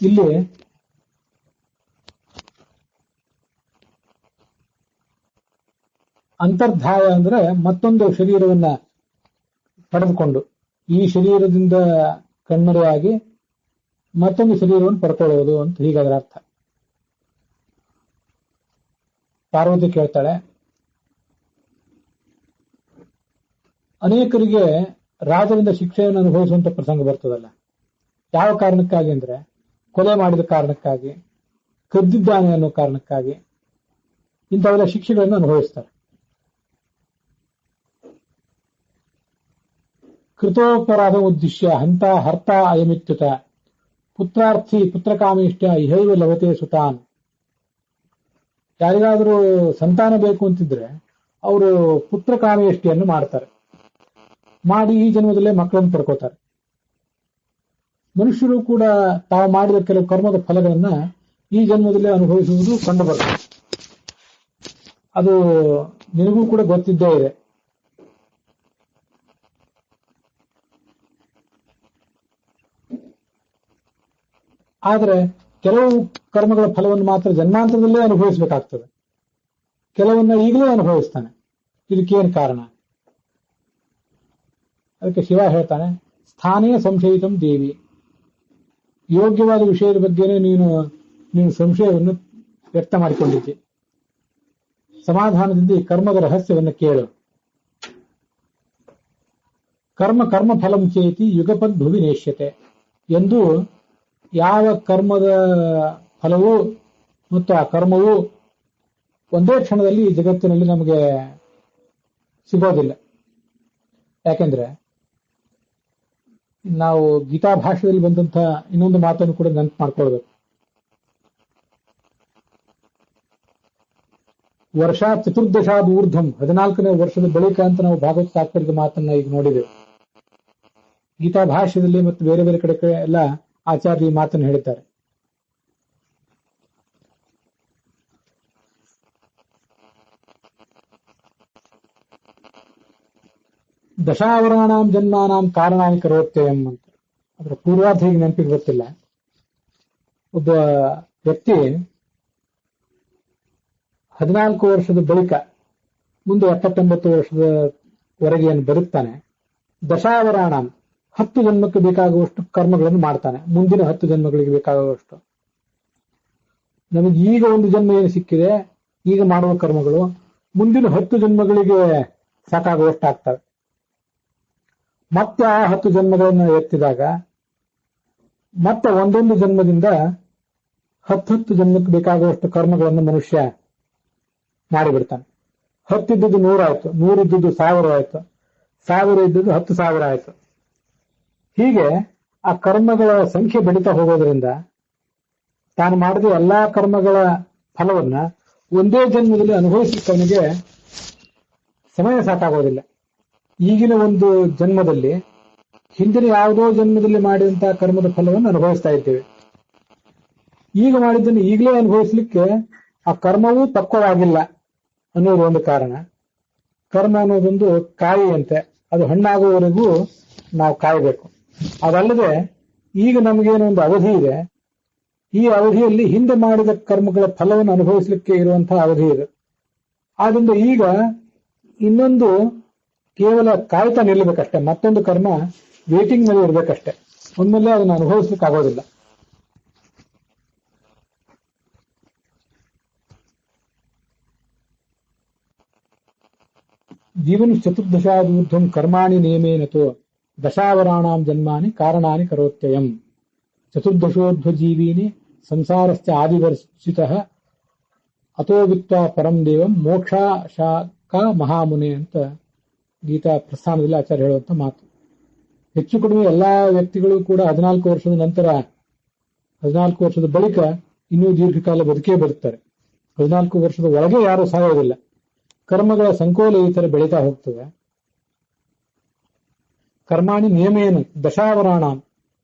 ಇಲ್ಲಿ ಅಂತರ್ಧಾಯ ಅಂದ್ರೆ ಮತ್ತೊಂದು ಶರೀರವನ್ನ ಪಡೆದುಕೊಂಡು ಈ ಶರೀರದಿಂದ ಕಣ್ಮರೆಯಾಗಿ ಮತ್ತೊಂದು ಶರೀರವನ್ನು ಪಡ್ಕೊಳ್ಳುವುದು ಅಂತ ಹೀಗಾದ್ರೆ ಅರ್ಥ. ಪಾರ್ವತಿ ಕೇಳ್ತಾಳೆ, ಅನೇಕರಿಗೆ ರಾಜರಿಂದ ಶಿಕ್ಷೆಯನ್ನು ಅನುಭವಿಸುವಂತ ಪ್ರಸಂಗ ಬರ್ತದಲ್ಲ, ಯಾವ ಕಾರಣಕ್ಕಾಗಿ ಅಂದ್ರೆ ಕೊಲೆ ಮಾಡಿದ ಕಾರಣಕ್ಕಾಗಿ, ಕದ್ದಿದ್ದಾನೆ ಅನ್ನೋ ಕಾರಣಕ್ಕಾಗಿ ಇಂಥವೆಲ್ಲ ಶಿಕ್ಷೆಗಳನ್ನು ಅನುಭವಿಸ್ತಾರೆ. ಕೃತೋಪರಾಧ ಉದ್ದೇಶ್ಯ ಹಂತ ಹರ್ತ ಅಯಮಿತ್ಯುತ ಪುತ್ರಾರ್ಥಿ ಪುತ್ರಕಾಮೇಷ್ಟ ಇಹೈವ ಲಭತೆ ಸುತಾನ್. ಯಾರಿಗಾದರೂ ಸಂತಾನ ಬೇಕು ಅಂತಿದ್ರೆ ಅವರು ಪುತ್ರಕಾಮೇಷ್ಟಿಯನ್ನು ಮಾಡ್ತಾರೆ, ಮಾಡಿ ಈ ಜನ್ಮದಲ್ಲೇ ಮಕ್ಕಳನ್ನು ಪಡ್ಕೋತಾರೆ. ಮನುಷ್ಯರು ಕೂಡ ತಾವು ಮಾಡಿದ ಕೆಲವು ಕರ್ಮದ ಫಲಗಳನ್ನ ಈ ಜನ್ಮದಲ್ಲೇ ಅನುಭವಿಸುವುದು ಕಂಡು ಬರ್ತದೆ. ಅದು ನಿನಗೂ ಕೂಡ ಗೊತ್ತಿದ್ದೇ ಇದೆ. ಆದರೆ ಕೆಲವು ಕರ್ಮಗಳ ಫಲವನ್ನು ಮಾತ್ರ ಜನ್ಮಾಂತರದಲ್ಲೇ ಅನುಭವಿಸಬೇಕಾಗ್ತದೆ, ಕೆಲವನ್ನ ಈಗಲೇ ಅನುಭವಿಸ್ತಾನೆ. ಇದಕ್ಕೇನು ಕಾರಣ? ಅದಕ್ಕೆ ಶಿವ ಹೇಳ್ತಾನೆ, ಸ್ಥಾನೇ ಸಂಶಯಿತಂ ದೇವಿ. ಯೋಗ್ಯವಾದ ವಿಷಯದ ಬಗ್ಗೆನೇ ನೀನು ಸಂಶಯವನ್ನು ವ್ಯಕ್ತ ಮಾಡಿಕೊಂಡಿದ್ದೆ. ಸಮಾಧಾನದಿಂದ ಈ ಕರ್ಮದ ರಹಸ್ಯವನ್ನು ಕೇಳು. ಕರ್ಮ ಫಲಂ ಚೇತಿ ಯುಗಪದ್ ಭುವಿ ನೇಷ್ಯತೆ ಎಂದು ಯಾವ ಕರ್ಮದ ಫಲವೂ ಮತ್ತು ಆ ಕರ್ಮವು ಒಂದೇ ಕ್ಷಣದಲ್ಲಿ ಈ ಜಗತ್ತಿನಲ್ಲಿ ನಮಗೆ ಸಿಗೋದಿಲ್ಲ. ಯಾಕೆಂದ್ರೆ ನಾವು ಗೀತಾ ಭಾಷೆಯಲ್ಲಿ ಬಂದಂತ ಇನ್ನೊಂದು ಮಾತನ್ನು ಕೂಡ ನೆನಪು ಮಾಡ್ಕೊಳ್ಬೇಕು. ವರ್ಷ ಚತುರ್ದಶಾದ ಊರ್ಧ್ವಂ, 14ನೇ ವರ್ಷದ ಬಳಿಕ ಅಂತ ನಾವು ಭಾಗವತ ತಾತ್ಪರ್ಯದ ಮಾತನ್ನ ಈಗ ನೋಡಿದೆವು. ಗೀತಾ ಭಾಷೆಯಲ್ಲಿ ಮತ್ತು ಬೇರೆ ಬೇರೆ ಕಡೆ ಎಲ್ಲ ಆಚಾರ್ಯ ಈ ಮಾತನ್ನು ಹೇಳಿದ್ದಾರೆ. ದಶಾವರಾಣಾಂ ಜನ್ಮಾನಾಂ ಕಾರಣಾನಿ ಕರೋತ್ಯಯಂ ಅಂತ. ಅದರ ಪೂರ್ವಾರ್ಧ ಈಗ ನೆನಪಿಗೆ ಗೊತ್ತಿಲ್ಲ. ಒಬ್ಬ ವ್ಯಕ್ತಿ 14 ವರ್ಷದ ಬಳಿಕ ಮುಂದೆ 79 ವರ್ಷದವರೆಗೆ ಏನು ಬರುತ್ತಾನೆ, ದಶಾವರಾಣಾಂ 10 ಜನ್ಮಕ್ಕೆ ಬೇಕಾಗುವಷ್ಟು ಕರ್ಮಗಳನ್ನು ಮಾಡ್ತಾನೆ. ಮುಂದಿನ 10 ಜನ್ಮಗಳಿಗೆ ಬೇಕಾಗುವಷ್ಟು. ನಮಗೆ ಈಗ ಒಂದು ಜನ್ಮ ಏನು ಸಿಕ್ಕಿದೆ, ಈಗ ಮಾಡುವ ಕರ್ಮಗಳು ಮುಂದಿನ 10 ಜನ್ಮಗಳಿಗೆ ಸಾಕಾಗುವಷ್ಟು ಆಗ್ತವೆ. ಮತ್ತೆ ಆ 10 ಜನ್ಮಗಳನ್ನು ಎತ್ತಿದಾಗ ಮತ್ತೆ ಒಂದೊಂದು ಜನ್ಮದಿಂದ 10 ಜನ್ಮಕ್ಕೆ ಬೇಕಾಗುವಷ್ಟು ಕರ್ಮಗಳನ್ನು ಮನುಷ್ಯ ಮಾಡಿಬಿಡ್ತಾನೆ. 10 ಇದ್ದದ್ದು 100 ಆಯ್ತು, 100 ಇದ್ದದ್ದು 1000 ಆಯ್ತು, 1000 ಇದ್ದದ್ದು 10,000 ಆಯ್ತು. ಹೀಗೆ ಆ ಕರ್ಮಗಳ ಸಂಖ್ಯೆ ಬೆಳೀತಾ ಹೋಗೋದ್ರಿಂದ ತಾನು ಮಾಡಿದ ಎಲ್ಲಾ ಕರ್ಮಗಳ ಫಲವನ್ನ ಒಂದೇ ಜನ್ಮದಲ್ಲಿ ಅನುಭವಿಸಲಿಕ್ಕೆ ಅವನಿಗೆ ಸಮಯ ಸಾಕಾಗೋದಿಲ್ಲ. ಈಗಿನ ಒಂದು ಜನ್ಮದಲ್ಲಿ ಹಿಂದಿನ ಯಾವುದೋ ಜನ್ಮದಲ್ಲಿ ಮಾಡಿದಂತಹ ಕರ್ಮದ ಫಲವನ್ನು ಅನುಭವಿಸ್ತಾ ಇದ್ದೇವೆ. ಈಗ ಮಾಡಿದ್ದನ್ನು ಈಗಲೇ ಅನುಭವಿಸ್ಲಿಕ್ಕೆ ಆ ಕರ್ಮವೂ ಪಕ್ವವಾಗಿಲ್ಲ ಅನ್ನೋದು ಒಂದು ಕಾರಣ. ಕರ್ಮ ಅನ್ನೋದೊಂದು ಕಾಯಿಯಂತೆ, ಅದು ಹಣ್ಣಾಗುವವರೆಗೂ ನಾವು ಕಾಯಬೇಕು. ಅದಲ್ಲದೆ ಈಗ ನಮಗೇನೋ ಒಂದು ಅವಧಿ ಇದೆ, ಈ ಅವಧಿಯಲ್ಲಿ ಹಿಂದೆ ಮಾಡಿದ ಕರ್ಮಗಳ ಫಲವನ್ನು ಅನುಭವಿಸಲಿಕ್ಕೆ ಇರುವಂತಹ ಅವಧಿ ಇದೆ. ಆದ್ರಿಂದ ಈಗ ಇನ್ನೊಂದು ಕೇವಲ ಕಾಯ್ತಾ ನಿಲ್ಲಬೇಕಷ್ಟೆ, ಮತ್ತೊಂದು ಕರ್ಮ ವೇಟಿಂಗ್ ಮೇಲೆ ಇರಬೇಕಷ್ಟೆ. ಒಮ್ಮೆಲೆ ಅದನ್ನು ಅನುಭವಿಸ್ಲಿಕ್ಕೆ ಆಗೋದಿಲ್ಲ. ಜೀವನ ಚತುರ್ದಶಾದೂರ್ಧ್ವಂ ಕರ್ಮಾಣಿ ನಿಯಮೇನತೋ ದಶಾವರಾಣಾಂ ಜನ್ಮಾನಿ ಕಾರಣಾನಿ ಕರೋತ್ಯಯಂ. ಚತುರ್ದಶೋರ್ಧ್ವಜೀವೀನಿ ಸಂಸಾರಸ್ಯ ಆದಿವರ್ಷಿತಃ ಅತೋ ವಿತ್ವಾ ಪರಂ ದೇವಂ ಮೋಕ್ಷಾಶಾಕ ಮಹಾಮುನೆ ಅಂತ ಗೀತಾ ಪ್ರಸ್ಥಾನದಲ್ಲಿ ಆಚಾರ್ಯ ಹೇಳುವಂತ ಮಾತು. ಹೆಚ್ಚು ಕಡಿಮೆ ಎಲ್ಲಾ ವ್ಯಕ್ತಿಗಳು ಕೂಡ 14 ವರ್ಷದ ನಂತರ 14 ವರ್ಷದ ಬಳಿಕ ಇನ್ನೂ ದೀರ್ಘಕಾಲ ಬದುಕೇ ಬದುಕ್ತಾರೆ. 14 ವರ್ಷದ ಒಳಗೆ ಯಾರೂ ಸಾಯೋದಿಲ್ಲ. ಕರ್ಮಗಳ ಸಂಕೋಲ ಈ ತರ ಬೆಳೀತಾ ಹೋಗ್ತದೆ. ಕರ್ಮಾಣಿ ನಿಯಮೇನ ದಶಾವರಾಣ,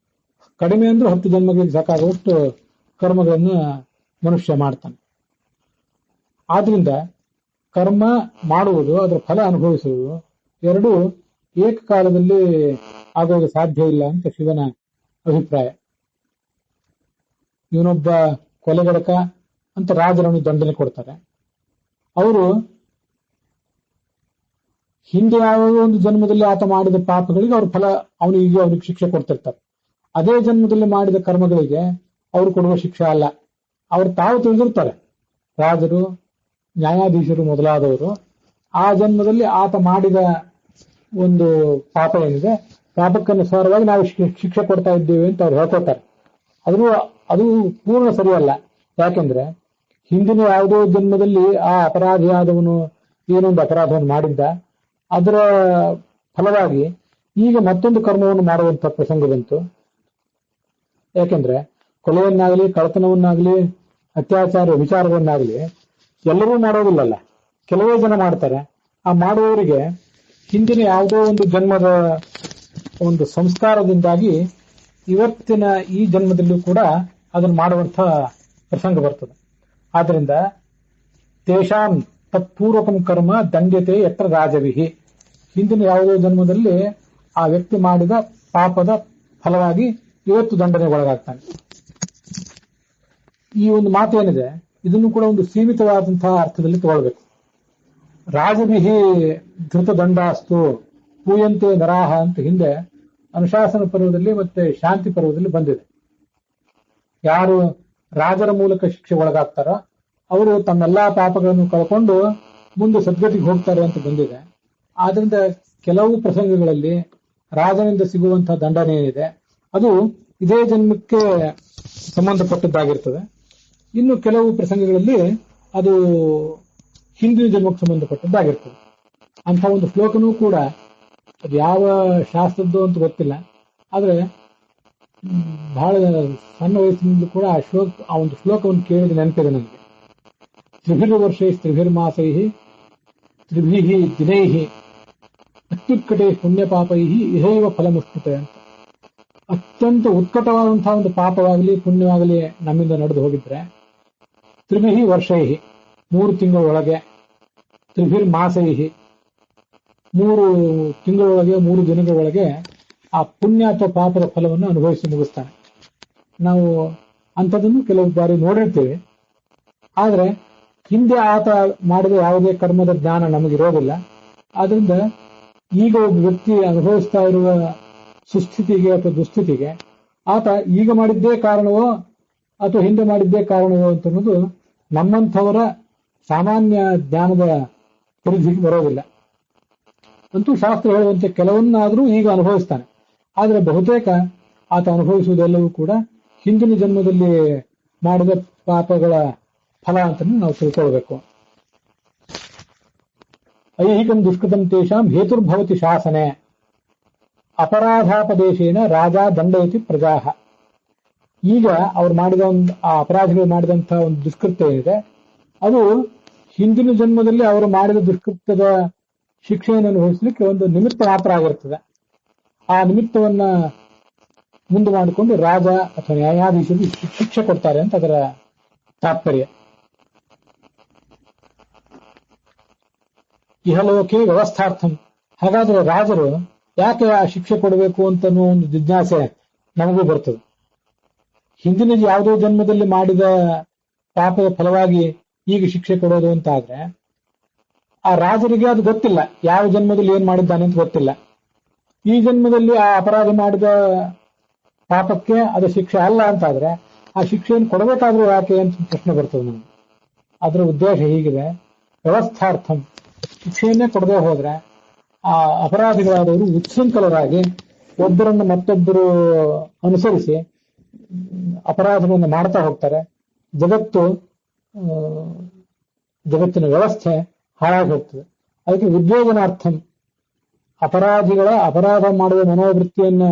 ಕಡಿಮೆ ಅಂದ್ರೆ 10 ಜನ್ಮಗಳಿಗೆ ಸಾಕಾಗುವಷ್ಟು ಕರ್ಮಗಳನ್ನು ಮನುಷ್ಯ ಮಾಡ್ತಾನೆ. ಆದ್ರಿಂದ ಕರ್ಮ ಮಾಡುವುದು, ಅದರ ಫಲ ಅನುಭವಿಸುವುದು ಎರಡೂ ಏಕಕಾಲದಲ್ಲಿ ಆಗೋದು ಸಾಧ್ಯ ಇಲ್ಲ ಅಂತ ಶಿವನ ಅಭಿಪ್ರಾಯ. ಇವನೊಬ್ಬ ಕೊಲೆಗಡಕ ಅಂತ ರಾಜರನ್ನು ದಂಡನೆ ಕೊಡ್ತಾರೆ. ಅವರು ಹಿಂದೆ ಯಾವುದೋ ಒಂದು ಜನ್ಮದಲ್ಲಿ ಆತ ಮಾಡಿದ ಪಾಪಗಳಿಗೆ ಅವ್ರ ಫಲ ಅವನಿಗೆ ಶಿಕ್ಷೆ ಕೊಡ್ತಿರ್ತಾರೆ. ಅದೇ ಜನ್ಮದಲ್ಲಿ ಮಾಡಿದ ಕರ್ಮಗಳಿಗೆ ಅವರು ಕೊಡುವ ಶಿಕ್ಷೆ ಅಲ್ಲ. ಅವರು ತಾವು ತಿಳಿದಿರ್ತಾರೆ, ರಾಜರು, ನ್ಯಾಯಾಧೀಶರು ಮೊದಲಾದವರು ಆ ಜನ್ಮದಲ್ಲಿ ಆತ ಮಾಡಿದ ಒಂದು ಪಾಪ ಏನಿದೆ, ಪಾಪಕ್ಕನುಸಾರವಾಗಿ ನಾವು ಶಿಕ್ಷೆ ಕೊಡ್ತಾ ಇದ್ದೇವೆ ಅಂತ ಅವ್ರು ಹೇಳ್ಕೊತಾರೆ. ಅದು ಪೂರ್ಣ ಸರಿಯಲ್ಲ. ಯಾಕೆಂದ್ರೆ ಹಿಂದಿನ ಯಾವುದೋ ಜನ್ಮದಲ್ಲಿ ಆ ಅಪರಾಧಿಯಾದವನು ಏನೊಂದು ಅಪರಾಧವನ್ನು ಮಾಡಿದ್ದ, ಅದರ ಫಲವಾಗಿ ಈಗ ಮತ್ತೊಂದು ಕರ್ಮವನ್ನು ಮಾಡುವಂತ ಪ್ರಸಂಗ ಬಂತು. ಯಾಕೆಂದ್ರೆ ಕೊಲೆಯನ್ನಾಗಲಿ, ಕಳ್ಳತನವನ್ನಾಗಲಿ, ಅತ್ಯಾಚಾರ ವಿಚಾರವನ್ನಾಗಲಿ ಎಲ್ಲರೂ ಮಾಡೋದಿಲ್ಲಲ್ಲ, ಕೆಲವೇ ಜನ ಮಾಡ್ತಾರೆ. ಆ ಮಾಡುವವರಿಗೆ ಹಿಂದಿನ ಯಾವುದೋ ಒಂದು ಜನ್ಮದ ಒಂದು ಸಂಸ್ಕಾರದಿಂದಾಗಿ ಇವತ್ತಿನ ಈ ಜನ್ಮದಲ್ಲೂ ಕೂಡ ಅದನ್ನು ಮಾಡುವಂತ ಪ್ರಸಂಗ ಬರ್ತದೆ. ಆದ್ರಿಂದ ತೇಷಾಂ ತತ್ಪೂರ್ವಕಂ ಕರ್ಮ ದಂಡ್ಯತೆ ಯತ್ರ ರಾಜವಿಹಿ. ಹಿಂದಿನ ಯಾವುದೋ ಜನ್ಮದಲ್ಲಿ ಆ ವ್ಯಕ್ತಿ ಮಾಡಿದ ಪಾಪದ ಫಲವಾಗಿ ಇವತ್ತು ದಂಡನೆಗೆ ಒಳಗಾಗ್ತಾನೆ. ಈ ಒಂದು ಮಾತೇನಿದೆ ಇದನ್ನು ಕೂಡ ಒಂದು ಸೀಮಿತವಾದಂತಹ ಅರ್ಥದಲ್ಲಿ ತಗೊಳ್ಬೇಕು. ರಾಜಭಿಹಿ ಧೃತ ದಂಡಾಸ್ತು ಪೂಯಂತೆ ನರಾಹ ಅಂತ ಹಿಂದೆ ಅನುಶಾಸನ ಪರ್ವದಲ್ಲಿ ಮತ್ತೆ ಶಾಂತಿ ಪರ್ವದಲ್ಲಿ ಬಂದಿದೆ. ಯಾರು ರಾಜರ ಮೂಲಕ ಶಿಕ್ಷೆ ಒಳಗಾಗ್ತಾರೋ ಅವರು ತಮ್ಮೆಲ್ಲಾ ಪಾಪಗಳನ್ನು ಕಳ್ಕೊಂಡು ಮುಂದೆ ಸದ್ಗತಿಗೆ ಹೋಗ್ತಾರೆ ಅಂತ ಬಂದಿದೆ. ಆದ್ರಿಂದ ಕೆಲವು ಪ್ರಸಂಗಗಳಲ್ಲಿ ರಾಜನಿಂದ ಸಿಗುವಂತಹ ದಂಡನೆ ಏನಿದೆ ಅದು ಇದೇ ಜನ್ಮಕ್ಕೆ ಸಂಬಂಧಪಟ್ಟದ್ದಾಗಿರ್ತದೆ. ಇನ್ನು ಕೆಲವು ಪ್ರಸಂಗಗಳಲ್ಲಿ ಅದು ಹಿಂದಿನ ಜನ್ಮಕ್ಕೆ ಸಂಬಂಧಪಟ್ಟದ್ದಾಗಿರ್ತದೆ. ಅಂತ ಒಂದು ಶ್ಲೋಕನೂ ಕೂಡ ಅದು ಯಾವ ಶಾಸ್ತ್ರದ್ದು ಅಂತ ಗೊತ್ತಿಲ್ಲ, ಆದ್ರೆ ಬಹಳ ಸಣ್ಣ ವಯಸ್ಸಿನಿಂದಲೂ ಕೂಡ ಆ ಒಂದು ಶ್ಲೋಕವನ್ನು ಕೇಳಿದ ನೆನಪಿದೆ ನನಗೆ. ತ್ರಿಭಿರ್ ವರ್ಷೈ ತ್ರಿಭಿರ್ ಮಾಸೈ ತ್ರಿಭಿಹಿ ದಿನೈ ಅತ್ಯುತ್ಕಟೆ ಪುಣ್ಯಪಾಪೈ ಇಹೈವ ಫಲಮುಷ್ಣುತೆ ಅಂತ. ಅತ್ಯಂತ ಉತ್ಕಟವಾದಂತಹ ಒಂದು ಪಾಪವಾಗಲಿ ಪುಣ್ಯವಾಗಲಿ ನಮ್ಮಿಂದ ನಡೆದು ಹೋಗಿದ್ರೆ, ತ್ರಿಭಿಹಿ ವರ್ಷೈ 3 ತಿಂಗಳೊಳಗೆ, ತ್ರಿಭಿರ್ ಮಾಸೈ 3 ತಿಂಗಳೊಳಗೆ 3 ದಿನಗಳೊಳಗೆ ಆ ಪುಣ್ಯ ಅಥವಾ ಪಾಪದ ಫಲವನ್ನು ಅನುಭವಿಸಿ ಮುಗಿಸ್ತಾನೆ. ನಾವು ಅಂಥದನ್ನು ಕೆಲವು ಬಾರಿ ನೋಡಿರ್ತೀವಿ, ಆದ್ರೆ ಹಿಂದೆ ಆತ ಮಾಡಿದ ಯಾವುದೇ ಕರ್ಮದ ಜ್ಞಾನ ನಮಗಿರೋದಿಲ್ಲ. ಆದ್ರಿಂದ ಈಗ ಒಬ್ಬ ವ್ಯಕ್ತಿ ಅನುಭವಿಸ್ತಾ ಇರುವ ಸುಸ್ಥಿತಿಗೆ ಅಥವಾ ದುಸ್ಥಿತಿಗೆ ಆತ ಈಗ ಮಾಡಿದ್ದೇ ಕಾರಣವೋ ಅಥವಾ ಹಿಂದೆ ಮಾಡಿದ್ದೇ ಕಾರಣವೋ ಅಂತ ಅನ್ನೋದು ನಮ್ಮಂಥವರ ಸಾಮಾನ್ಯ ಜ್ಞಾನದ ಪರಿಧಿಗೆ ಬರೋದಿಲ್ಲ. ಅಂತೂ ಶಾಸ್ತ್ರ ಹೇಳುವಂತೆ ಕೆಲವನ್ನಾದರೂ ಈಗ ಅನುಭವಿಸ್ತಾನೆ, ಆದರೆ ಬಹುತೇಕ ಆತ ಅನುಭವಿಸುವುದೆಲ್ಲವೂ ಕೂಡ ಹಿಂದಿನ ಜನ್ಮದಲ್ಲಿ ಮಾಡಿದ ಪಾಪಗಳ ಫಲ ಅಂತ ನಾವು ತಿಳ್ಕೊಳ್ಬೇಕು. ಐಹಿಕಂ ದುಷ್ಕೃತಂ ತೇಷಾಂ ಹೇತುರ್ಭವತಿ ಶಾಸನೆ ಅಪರಾಧಾಪದೇಶೇನ ರಾಜ ದಂಡಯತಿ ಪ್ರಜಾಹ. ಈಗ ಅವ್ರು ಮಾಡಿದ ಒಂದು ಆ ಅಪರಾಧಿಗಳು ಮಾಡಿದಂತಹ ಒಂದು ದುಷ್ಕೃತ್ಯ ಏನಿದೆ ಅದು ಹಿಂದಿನ ಜನ್ಮದಲ್ಲಿ ಅವರು ಮಾಡಿದ ದುಷ್ಕೃತ್ಯದ ಶಿಕ್ಷೆಯನ್ನು ಅನುಭವಿಸಲಿಕ್ಕೆ ಒಂದು ನಿಮಿತ್ತ ಮಾತ್ರ ಆಗಿರ್ತದೆ. ಆ ನಿಮಿತ್ತವನ್ನ ಮುಂದೆ ಮಾಡಿಕೊಂಡು ರಾಜ ಅಥವಾ ನ್ಯಾಯಾಧೀಶರು ಶಿಕ್ಷೆ ಕೊಡ್ತಾರೆ ಅಂತ ಅದರ ತಾತ್ಪರ್ಯ. ಇಹಲೋಕೆ ವ್ಯವಸ್ಥಾರ್ಥಂ. ಹಾಗಾದ್ರೆ ರಾಜರು ಯಾಕೆ ಆ ಶಿಕ್ಷೆ ಕೊಡಬೇಕು ಅಂತ ಒಂದು ಜಿಜ್ಞಾಸೆ ನಮಗೂ ಬರ್ತದೆ. ಹಿಂದಿನ ಯಾವುದೋ ಜನ್ಮದಲ್ಲಿ ಮಾಡಿದ ಪಾಪದ ಫಲವಾಗಿ ಈಗ ಶಿಕ್ಷೆ ಕೊಡೋದು ಅಂತ ಆದ್ರೆ ಆ ರಾಜರಿಗೆ ಅದು ಗೊತ್ತಿಲ್ಲ, ಯಾವ ಜನ್ಮದಲ್ಲಿ ಏನ್ ಮಾಡಿದ್ದಾನೆ ಅಂತ ಗೊತ್ತಿಲ್ಲ. ಈ ಜನ್ಮದಲ್ಲಿ ಆ ಅಪರಾಧ ಮಾಡಿದ ಪಾಪಕ್ಕೆ ಅದು ಶಿಕ್ಷೆ ಅಲ್ಲ ಅಂತಾದ್ರೆ ಆ ಶಿಕ್ಷೆಯನ್ನು ಕೊಡಬೇಕಾದ್ರೂ ಯಾಕೆ ಅಂತ ಪ್ರಶ್ನೆ ಬರ್ತದೆ ನಮ್ಗೆ. ಅದರ ಉದ್ದೇಶ ಹೀಗಿದೆ, ವ್ಯವಸ್ಥಾರ್ಥಂ. ಶಿಕ್ಷೆಯನ್ನೇ ಕೊಡದೆ ಹೋದ್ರೆ ಆ ಅಪರಾಧಿಗಳಾದವರು ಉತ್ಸೃಂಖಲರಾಗಿ ಒಬ್ಬರನ್ನು ಮತ್ತೊಬ್ಬರು ಅನುಸರಿಸಿ ಅಪರಾಧವನ್ನು ಮಾಡ್ತಾ ಹೋಗ್ತಾರೆ. ಜಗತ್ತಿನ ವ್ಯವಸ್ಥೆ ಹಾಳಾಗಿ ಹೋಗ್ತದೆ. ಅದಕ್ಕೆ ಉದ್ಯೋಗನಾರ್ಥಂ, ಅಪರಾಧಿಗಳ ಅಪರಾಧ ಮಾಡುವ ಮನೋವೃತ್ತಿಯನ್ನ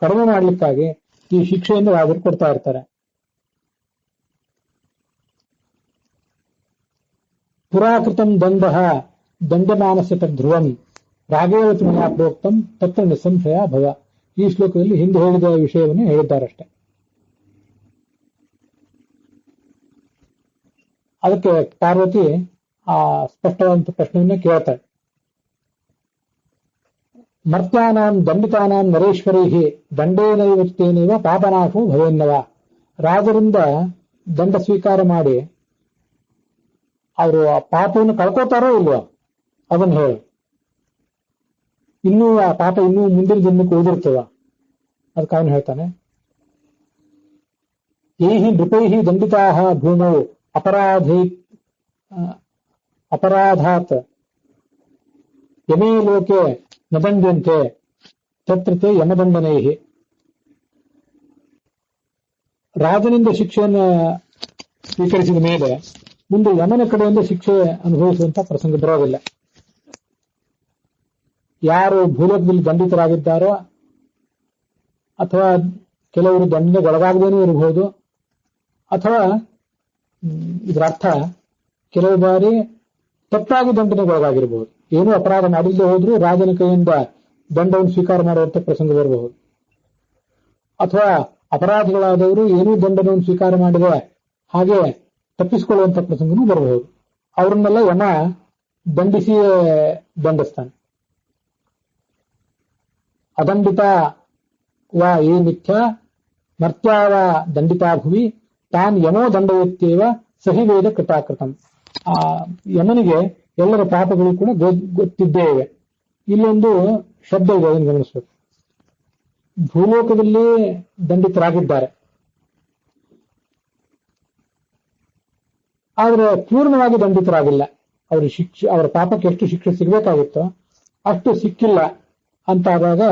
ಕಡಿಮೆ ಮಾಡಲಿಕ್ಕಾಗಿ ಈ ಶಿಕ್ಷೆಯನ್ನು ರಾಜರು ಕೊಡ್ತಾ ಇರ್ತಾರೆ. ಪುರಾಕೃತಂ ದಂಡಮಾನಸ್ಯ ತದ್ಧ್ರುವಂ ರಾಗೇವತಿ ಮಯಾ ಪ್ರೋಕ್ತಂ ತತ್ರ ನಿಸ್ಸಂಶಯ ಭವ. ಈ ಶ್ಲೋಕದಲ್ಲಿ ಹಿಂದೆ ಹೇಳಿದ ವಿಷಯವನ್ನು ಹೇಳಿದ್ದಾರಷ್ಟೆ. ಅದಕ್ಕೆ ಪಾರ್ವತಿ ಆ ಸ್ಪಷ್ಟವಾದಂತ ಪ್ರಶ್ನೆಯನ್ನೇ ಕೇಳ್ತಾರೆ. ಮರ್ತ್ಯಾನಾಂ ದಂಡಿತಾನಾಂ ನರೇಶ್ವರೈಹಿ ದಂಡೇನೈವತ್ತೇನೈವ ಪಾಪನಾಶೋ ಭವೇನ್ನವ. ರಾಜರಿಂದ ದಂಡ ಸ್ವೀಕಾರ ಮಾಡಿ ಅವರು ಆ ಪಾಪವನ್ನು ಕಳ್ಕೋತಾರೋ ಇಲ್ವೋ ಅದನ್ನು ಹೇಳು. ಇನ್ನೂ ಆ ಪಾಪ ಇನ್ನೂ ಮುಂದಿನ ಜನ್ಮಕ್ಕೆ ಉಳಿದಿರ್ತದ. ಅದಕ್ಕೆ ಅವನು ಹೇಳ್ತಾನೆ, ಏಹಿ ನೃಪೈಹಿ ದಂಡಿತಾಹ ಭೂಮೌ ಅಪರಾಧಾತ್ ಯಮೇ ಲೋಕೆ ನ ದಂಡ್ಯಂತೆ ತತ್ರತೆ ಯಮದಂಡನೈಹಿ. ರಾಜನಿಂದ ಶಿಕ್ಷೆಯನ್ನು ಸ್ವೀಕರಿಸಿದ ಮೇಲೆ ಮುಂದೆ ಯಮನ ಕಡೆಯಿಂದ ಶಿಕ್ಷೆ ಅನುಭವಿಸುವಂತಹ ಪ್ರಸಂಗ ಬರೋದಿಲ್ಲ. ಯಾರು ಭೂಲೋಕದಲ್ಲಿ ದಂಡಿತರಾಗಿದ್ದಾರೋ ಅಥವಾ ಕೆಲವರು ದಂಡನೆಗೆ ಒಳಗಾಗದೇನೂ ಇರಬಹುದು, ಅಥವಾ ಇದರ ಅರ್ಥ ಕೆಲವು ಬಾರಿ ತಪ್ಪಾಗಿ ದಂಡನೆಗೆ ಒಳಗಾಗಿರಬಹುದು. ಏನೂ ಅಪರಾಧ ಮಾಡಿಲ್ಲದೆ ಹೋದ್ರೂ ರಾಜನ ಕೈಯಿಂದ ದಂಡವನ್ನು ಸ್ವೀಕಾರ ಮಾಡುವಂತ ಪ್ರಸಂಗ ಬರಬಹುದು. ಅಥವಾ ಅಪರಾಧಿಗಳಾದವರು ಏನೂ ದಂಡನವನ್ನು ಸ್ವೀಕಾರ ಮಾಡಿದ ಹಾಗೆ ತಪ್ಪಿಸಿಕೊಳ್ಳುವಂತ ಪ್ರಸಂಗನೂ ಬರಬಹುದು. ಅವರನ್ನೆಲ್ಲ ಯಮ ದಂಡಿಸಿಯೇ ದಂಡಿಸ್ತಾನೆ. ಅದಂಡಿತ ವಾ ಏ ಮಿಥ್ಯ ಮರ್ತ್ಯಾವ ದಂಡಿತಾ ಭುವಿ ತಾನ್ ಯಮೋ ದಂಡವತ್ತೇವ ಸಹಿ ವೇದ ಕೃತಾಕೃತಂ. ಆ ಯಮನಿಗೆ ಎಲ್ಲರ ಪಾಪಗಳು ಕೂಡ ಗೊತ್ತಿದ್ದೇ ಇವೆ. ಇಲ್ಲೊಂದು ಶಬ್ದ ಇದೆ, ಅದನ್ನು ಗಮನಿಸಬೇಕು. ಭೂಲೋಕದಲ್ಲಿ ದಂಡಿತರಾಗಿದ್ದಾರೆ, ಆದರೆ ಪೂರ್ಣವಾಗಿ ದಂಡಿತರಾಗಿಲ್ಲ. ಅವರ ಪಾಪಕ್ಕೆ ಎಷ್ಟು ಶಿಕ್ಷೆ ಸಿಗಬೇಕಾಗುತ್ತೋ ಅಷ್ಟು ಸಿಕ್ಕಿಲ್ಲ ಅಂತಾದಾಗ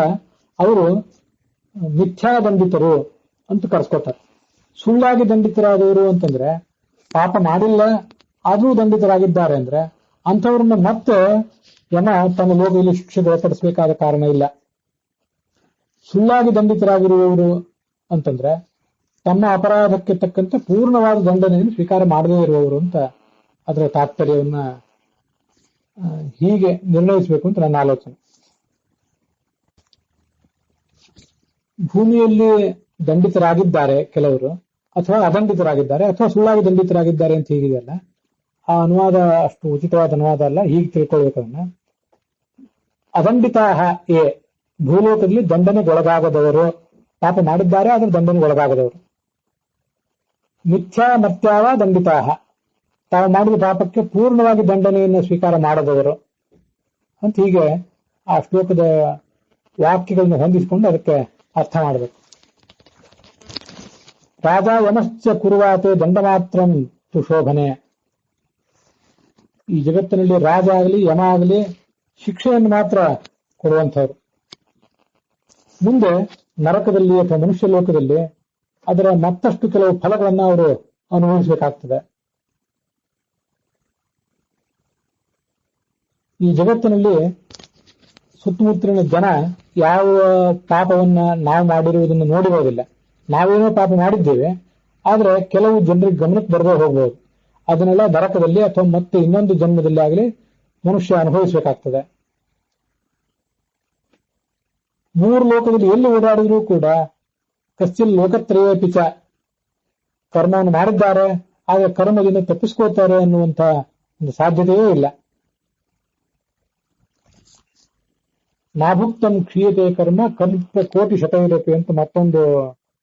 ಅವರು ಮಿಥ್ಯಾ ದಂಡಿತರು ಅಂತ ಕರೆಸ್ಕೊತಾರೆ. ಸುಳ್ಳಾಗಿ ದಂಡಿತರಾದವರು ಅಂತಂದ್ರೆ ಪಾಪ ಮಾಡಿಲ್ಲ ಆದರೂ ದಂಡಿತರಾಗಿದ್ದಾರೆ ಅಂದ್ರೆ ಅಂಥವ್ರನ್ನ ಮತ್ತೆ ಯಮ ತನ್ನ ಲೋಕದಲ್ಲಿ ಶಿಕ್ಷೆಗೆ ಒಳಪಡಿಸಬೇಕಾದ ಕಾರಣ ಇಲ್ಲ. ಸುಳ್ಳಾಗಿ ದಂಡಿತರಾಗಿರುವವರು ಅಂತಂದ್ರೆ ತಮ್ಮ ಅಪರಾಧಕ್ಕೆ ತಕ್ಕಂತೆ ಪೂರ್ಣವಾದ ದಂಡನೆಯನ್ನು ಸ್ವೀಕಾರ ಮಾಡದೇ ಇರುವವರು ಅಂತ ಅದರ ತಾತ್ಪರ್ಯವನ್ನ ಹೀಗೆ ನಿರ್ಣಯಿಸಬೇಕು ಅಂತ ನನ್ನ ಆಲೋಚನೆ. ಭೂಮಿಯಲ್ಲಿ ದಂಡಿತರಾಗಿದ್ದಾರೆ ಕೆಲವರು, ಅಥವಾ ಅದಂಡಿತರಾಗಿದ್ದಾರೆ, ಅಥವಾ ಸುಳ್ಳಾಗಿ ದಂಡಿತರಾಗಿದ್ದಾರೆ ಅಂತ ಹೀಗಿದೆಯಲ್ಲ, ಆ ಅನುವಾದ ಅಷ್ಟು ಉಚಿತವಾದ ಅನುವಾದ ಅಲ್ಲ. ಹೀಗೆ ತಿಳ್ಕೊಳ್ಬೇಕನ್ನ. ಅದಂಡಿತಾಹ ಎ ಭೂಲೋಕದಲ್ಲಿ ದಂಡನೆಗೊಳಗಾಗದವರು, ಪಾಪ ಮಾಡಿದ್ದಾರೆ ಆದ್ರೆ ದಂಡನೆಗೊಳಗಾಗದವರು. ಮಿಥ್ಯಾ ಮರ್ತ್ಯಾವ ದಂಡಿತಾಹ ತಾವು ಮಾಡಿದ ಪಾಪಕ್ಕೆ ಪೂರ್ಣವಾಗಿ ದಂಡನೆಯನ್ನು ಸ್ವೀಕಾರ ಮಾಡದವರು ಅಂತ ಹೀಗೆ ಆ ಶ್ಲೋಕದ ವಾಕ್ಯಗಳನ್ನು ಹೊಂದಿಸಿಕೊಂಡು ಅದಕ್ಕೆ ಅರ್ಥ ಮಾಡಬೇಕು. ರಾಜ ಯಮಶ್ಚ ಕುರುವಾತೆ ದಂಡ ಮಾತ್ರಂ ತು ಶೋಭನೆ. ಈ ಜಗತ್ತಿನಲ್ಲಿ ರಾಜ ಆಗಲಿ ಯಮ ಆಗಲಿ ಶಿಕ್ಷೆಯನ್ನು ಮಾತ್ರ ಕೊಡುವಂಥವ್ರು. ಮುಂದೆ ನರಕದಲ್ಲಿ ಅಥವಾ ಮನುಷ್ಯ ಲೋಕದಲ್ಲಿ ಅದರ ಮತ್ತಷ್ಟು ಕೆಲವು ಫಲಗಳನ್ನು ಅವರು ಅನುಭವಿಸಬೇಕಾಗ್ತದೆ. ಈ ಜಗತ್ತಿನಲ್ಲಿ ಸುತ್ತಮುತ್ತಲಿನ ಜನ ಯಾವ ಪಾಪವನ್ನ ನಾವು ಮಾಡಿರುವುದನ್ನು ನೋಡಿರೋದಿಲ್ಲ. ನಾವೇನೋ ಪಾಪ ಮಾಡಿದ್ದೇವೆ, ಆದ್ರೆ ಕೆಲವು ಜನರಿಗೆ ಗಮನಕ್ಕೆ ಬರದೇ ಹೋಗಬಹುದು. ಅದನ್ನೆಲ್ಲ ನರಕದಲ್ಲಿ ಅಥವಾ ಮತ್ತೆ ಇನ್ನೊಂದು ಜನ್ಮದಲ್ಲಿ ಆಗಲಿ ಮನುಷ್ಯ ಅನುಭವಿಸಬೇಕಾಗ್ತದೆ. ಮೂರು ಲೋಕದಲ್ಲಿ ಎಲ್ಲಿ ಓಡಾಡಿದ್ರೂ ಕೂಡ ಕಶ್ಚಿಲ್ ಲೋಕತ್ರಯ ಪಿಚ ಕರ್ಮವನ್ನು ಮಾಡಿದ್ದಾರೆ, ಆದ್ರೆ ಕರ್ಮದಿಂದ ತಪ್ಪಿಸ್ಕೋತಾರೆ ಅನ್ನುವಂಥ ಒಂದು ಸಾಧ್ಯತೆಯೇ ಇಲ್ಲ. ನಾಭುಕ್ತಂ ಕ್ಷೀಯತೆ ಕರ್ಮ ಕಲ್ಪ ಕೋಟಿ ಶತೈರಪಿ ಅಂತ ಮತ್ತೊಂದು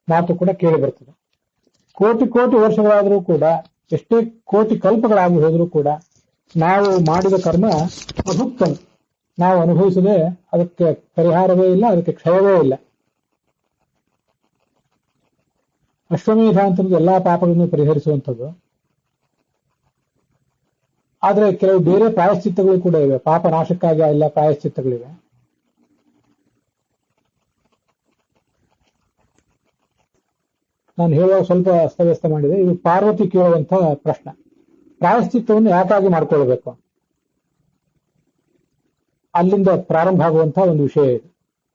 ಮಾತು ಕೂಡ ಕೇಳಿ ಬರ್ತದೆ. ಕೋಟಿ ಕೋಟಿ ವರ್ಷಗಳಾದರೂ ಕೂಡ, ಎಷ್ಟೇ ಕೋಟಿ ಕಲ್ಪಗಳಾಗಿ ಹೋದರೂ ಕೂಡ ನಾವು ಮಾಡಿದ ಕರ್ಮ ಅಭುಕ್ತಂ, ನಾವು ಅನುಭವಿಸದೆ ಅದಕ್ಕೆ ಪರಿಹಾರವೇ ಇಲ್ಲ, ಅದಕ್ಕೆ ಕ್ಷಯವೇ ಇಲ್ಲ. ಅಶ್ವಮೇಧ ಅಂತಂದ್ರೆ ಎಲ್ಲಾ ಪಾಪಗಳನ್ನು ಪರಿಹರಿಸುವಂಥದ್ದು. ಆದ್ರೆ ಕೆಲವು ಬೇರೆ ಪ್ರಾಯಶ್ಚಿತ್ತಗಳು ಕೂಡ ಇವೆ. ಪಾಪ ನಾಶಕ್ಕಾಗಿ ಎಲ್ಲ ಪ್ರಾಯಶ್ಚಿತ್ತಗಳಿವೆ. ನಾನು ಹೇಳುವಾಗ ಸ್ವಲ್ಪ ಅಸ್ತವ್ಯಸ್ತ ಮಾಡಿದೆ. ಇದು ಪಾರ್ವತಿ ಕೇಳುವಂತ ಪ್ರಶ್ನೆ. ಪ್ರಾಯಶ್ಚಿತ್ತವನ್ನು ಯಾಕಾಗಿ ಮಾಡ್ಕೊಳ್ಬೇಕು, ಅಲ್ಲಿಂದ ಪ್ರಾರಂಭ ಆಗುವಂತಹ ಒಂದು ವಿಷಯ ಇದು.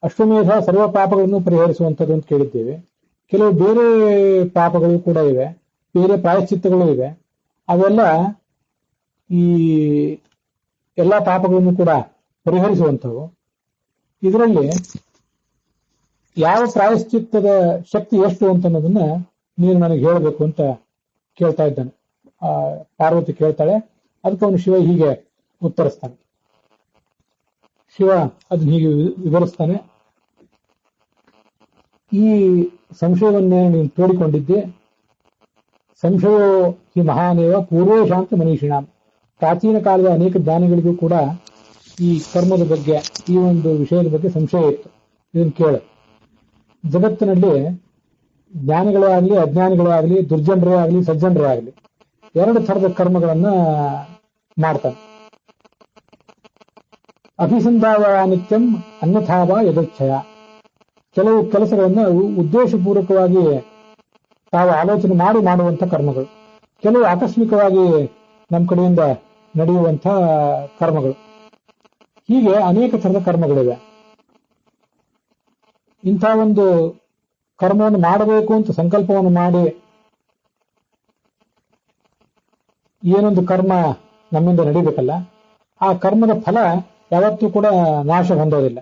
ಅಶ್ವಮೇಧ ಸರ್ವ ಪಾಪಗಳನ್ನು ಪರಿಹರಿಸುವಂಥದ್ದು ಅಂತ ಕೇಳಿದ್ದೇವೆ. ಕೆಲವು ಬೇರೆ ಪಾಪಗಳು ಕೂಡ ಇವೆ, ಬೇರೆ ಪ್ರಾಯಶ್ಚಿತ್ತಗಳು ಇವೆ. ಅವೆಲ್ಲ ಈ ಎಲ್ಲ ಪಾಪಗಳನ್ನು ಕೂಡ ಪರಿಹರಿಸುವಂಥವು. ಇದರಲ್ಲಿ ಯಾವ ಪ್ರಾಯಶ್ಚಿತ್ತದ ಶಕ್ತಿ ಎಷ್ಟು ಅಂತ ಅನ್ನೋದನ್ನ ನೀನು ನನಗೆ ಹೇಳಬೇಕು ಅಂತ ಕೇಳ್ತಾ ಇದ್ದಾನೆ. ಪಾರ್ವತಿ ಕೇಳ್ತಾಳೆ, ಅದಕ್ಕೆ ಅವನು ಶಿವ ಹೀಗೆ ಉತ್ತರಿಸ್ತಾನೆ. ಶಿವ ಅದನ್ನ ಹೀಗೆ ವಿವರಿಸ್ತಾನೆ. ಈ ಸಂಶಯವನ್ನೇ ನೀನು ತೋಡಿಕೊಂಡಿದ್ದೆ. ಸಂಶಯೋ ಹಿ ಮಹಾನೇವ ಪೂರ್ವೇಶಾಂತ ಮನೀಷಿಣಾಂ. ಪ್ರಾಚೀನ ಕಾಲದ ಅನೇಕ ಜ್ಞಾನಿಗಳಿಗೂ ಕೂಡ ಈ ಕರ್ಮದ ಬಗ್ಗೆ, ಈ ಒಂದು ವಿಷಯದ ಬಗ್ಗೆ ಸಂಶಯ ಇತ್ತು. ಇದನ್ನು ಕೇಳು. ಜಗತ್ತಿನಲ್ಲಿ ಜ್ಞಾನಿಗಳೇ ಆಗಲಿ, ಅಜ್ಞಾನಿಗಳೇ ಆಗಲಿ, ದುರ್ಜನರೇ ಆಗಲಿ, ಸಜ್ಜನರೇ ಆಗಲಿ, ಎರಡು ಥರದ ಕರ್ಮಗಳನ್ನ ಮಾಡ್ತಾನೆ. ಅಭಿಸಂಧಾವ ನಿತ್ಯಂ ಅನ್ಯಥಾವ ಯದಚ್ಛಯ. ಕೆಲವು ಕೆಲಸಗಳನ್ನ ಉದ್ದೇಶಪೂರ್ವಕವಾಗಿ ತಾವು ಆಲೋಚನೆ ಮಾಡಿ ಮಾಡುವಂತ ಕರ್ಮಗಳು, ಕೆಲವು ಆಕಸ್ಮಿಕವಾಗಿ ನಮ್ಮ ಕಡೆಯಿಂದ ನಡೆಯುವಂಥ ಕರ್ಮಗಳು. ಹೀಗೆ ಅನೇಕ ಥರದ ಕರ್ಮಗಳಿವೆ. ಇಂಥ ಒಂದು ಕರ್ಮವನ್ನು ಮಾಡಬೇಕು ಅಂತ ಸಂಕಲ್ಪವನ್ನು ಮಾಡಿ ಏನೊಂದು ಕರ್ಮ ನಮ್ಮಿಂದ ನಡೀಬೇಕಲ್ಲ, ಆ ಕರ್ಮದ ಫಲ ಯಾವತ್ತೂ ಕೂಡ ನಾಶ ಹೊಂದೋದಿಲ್ಲ.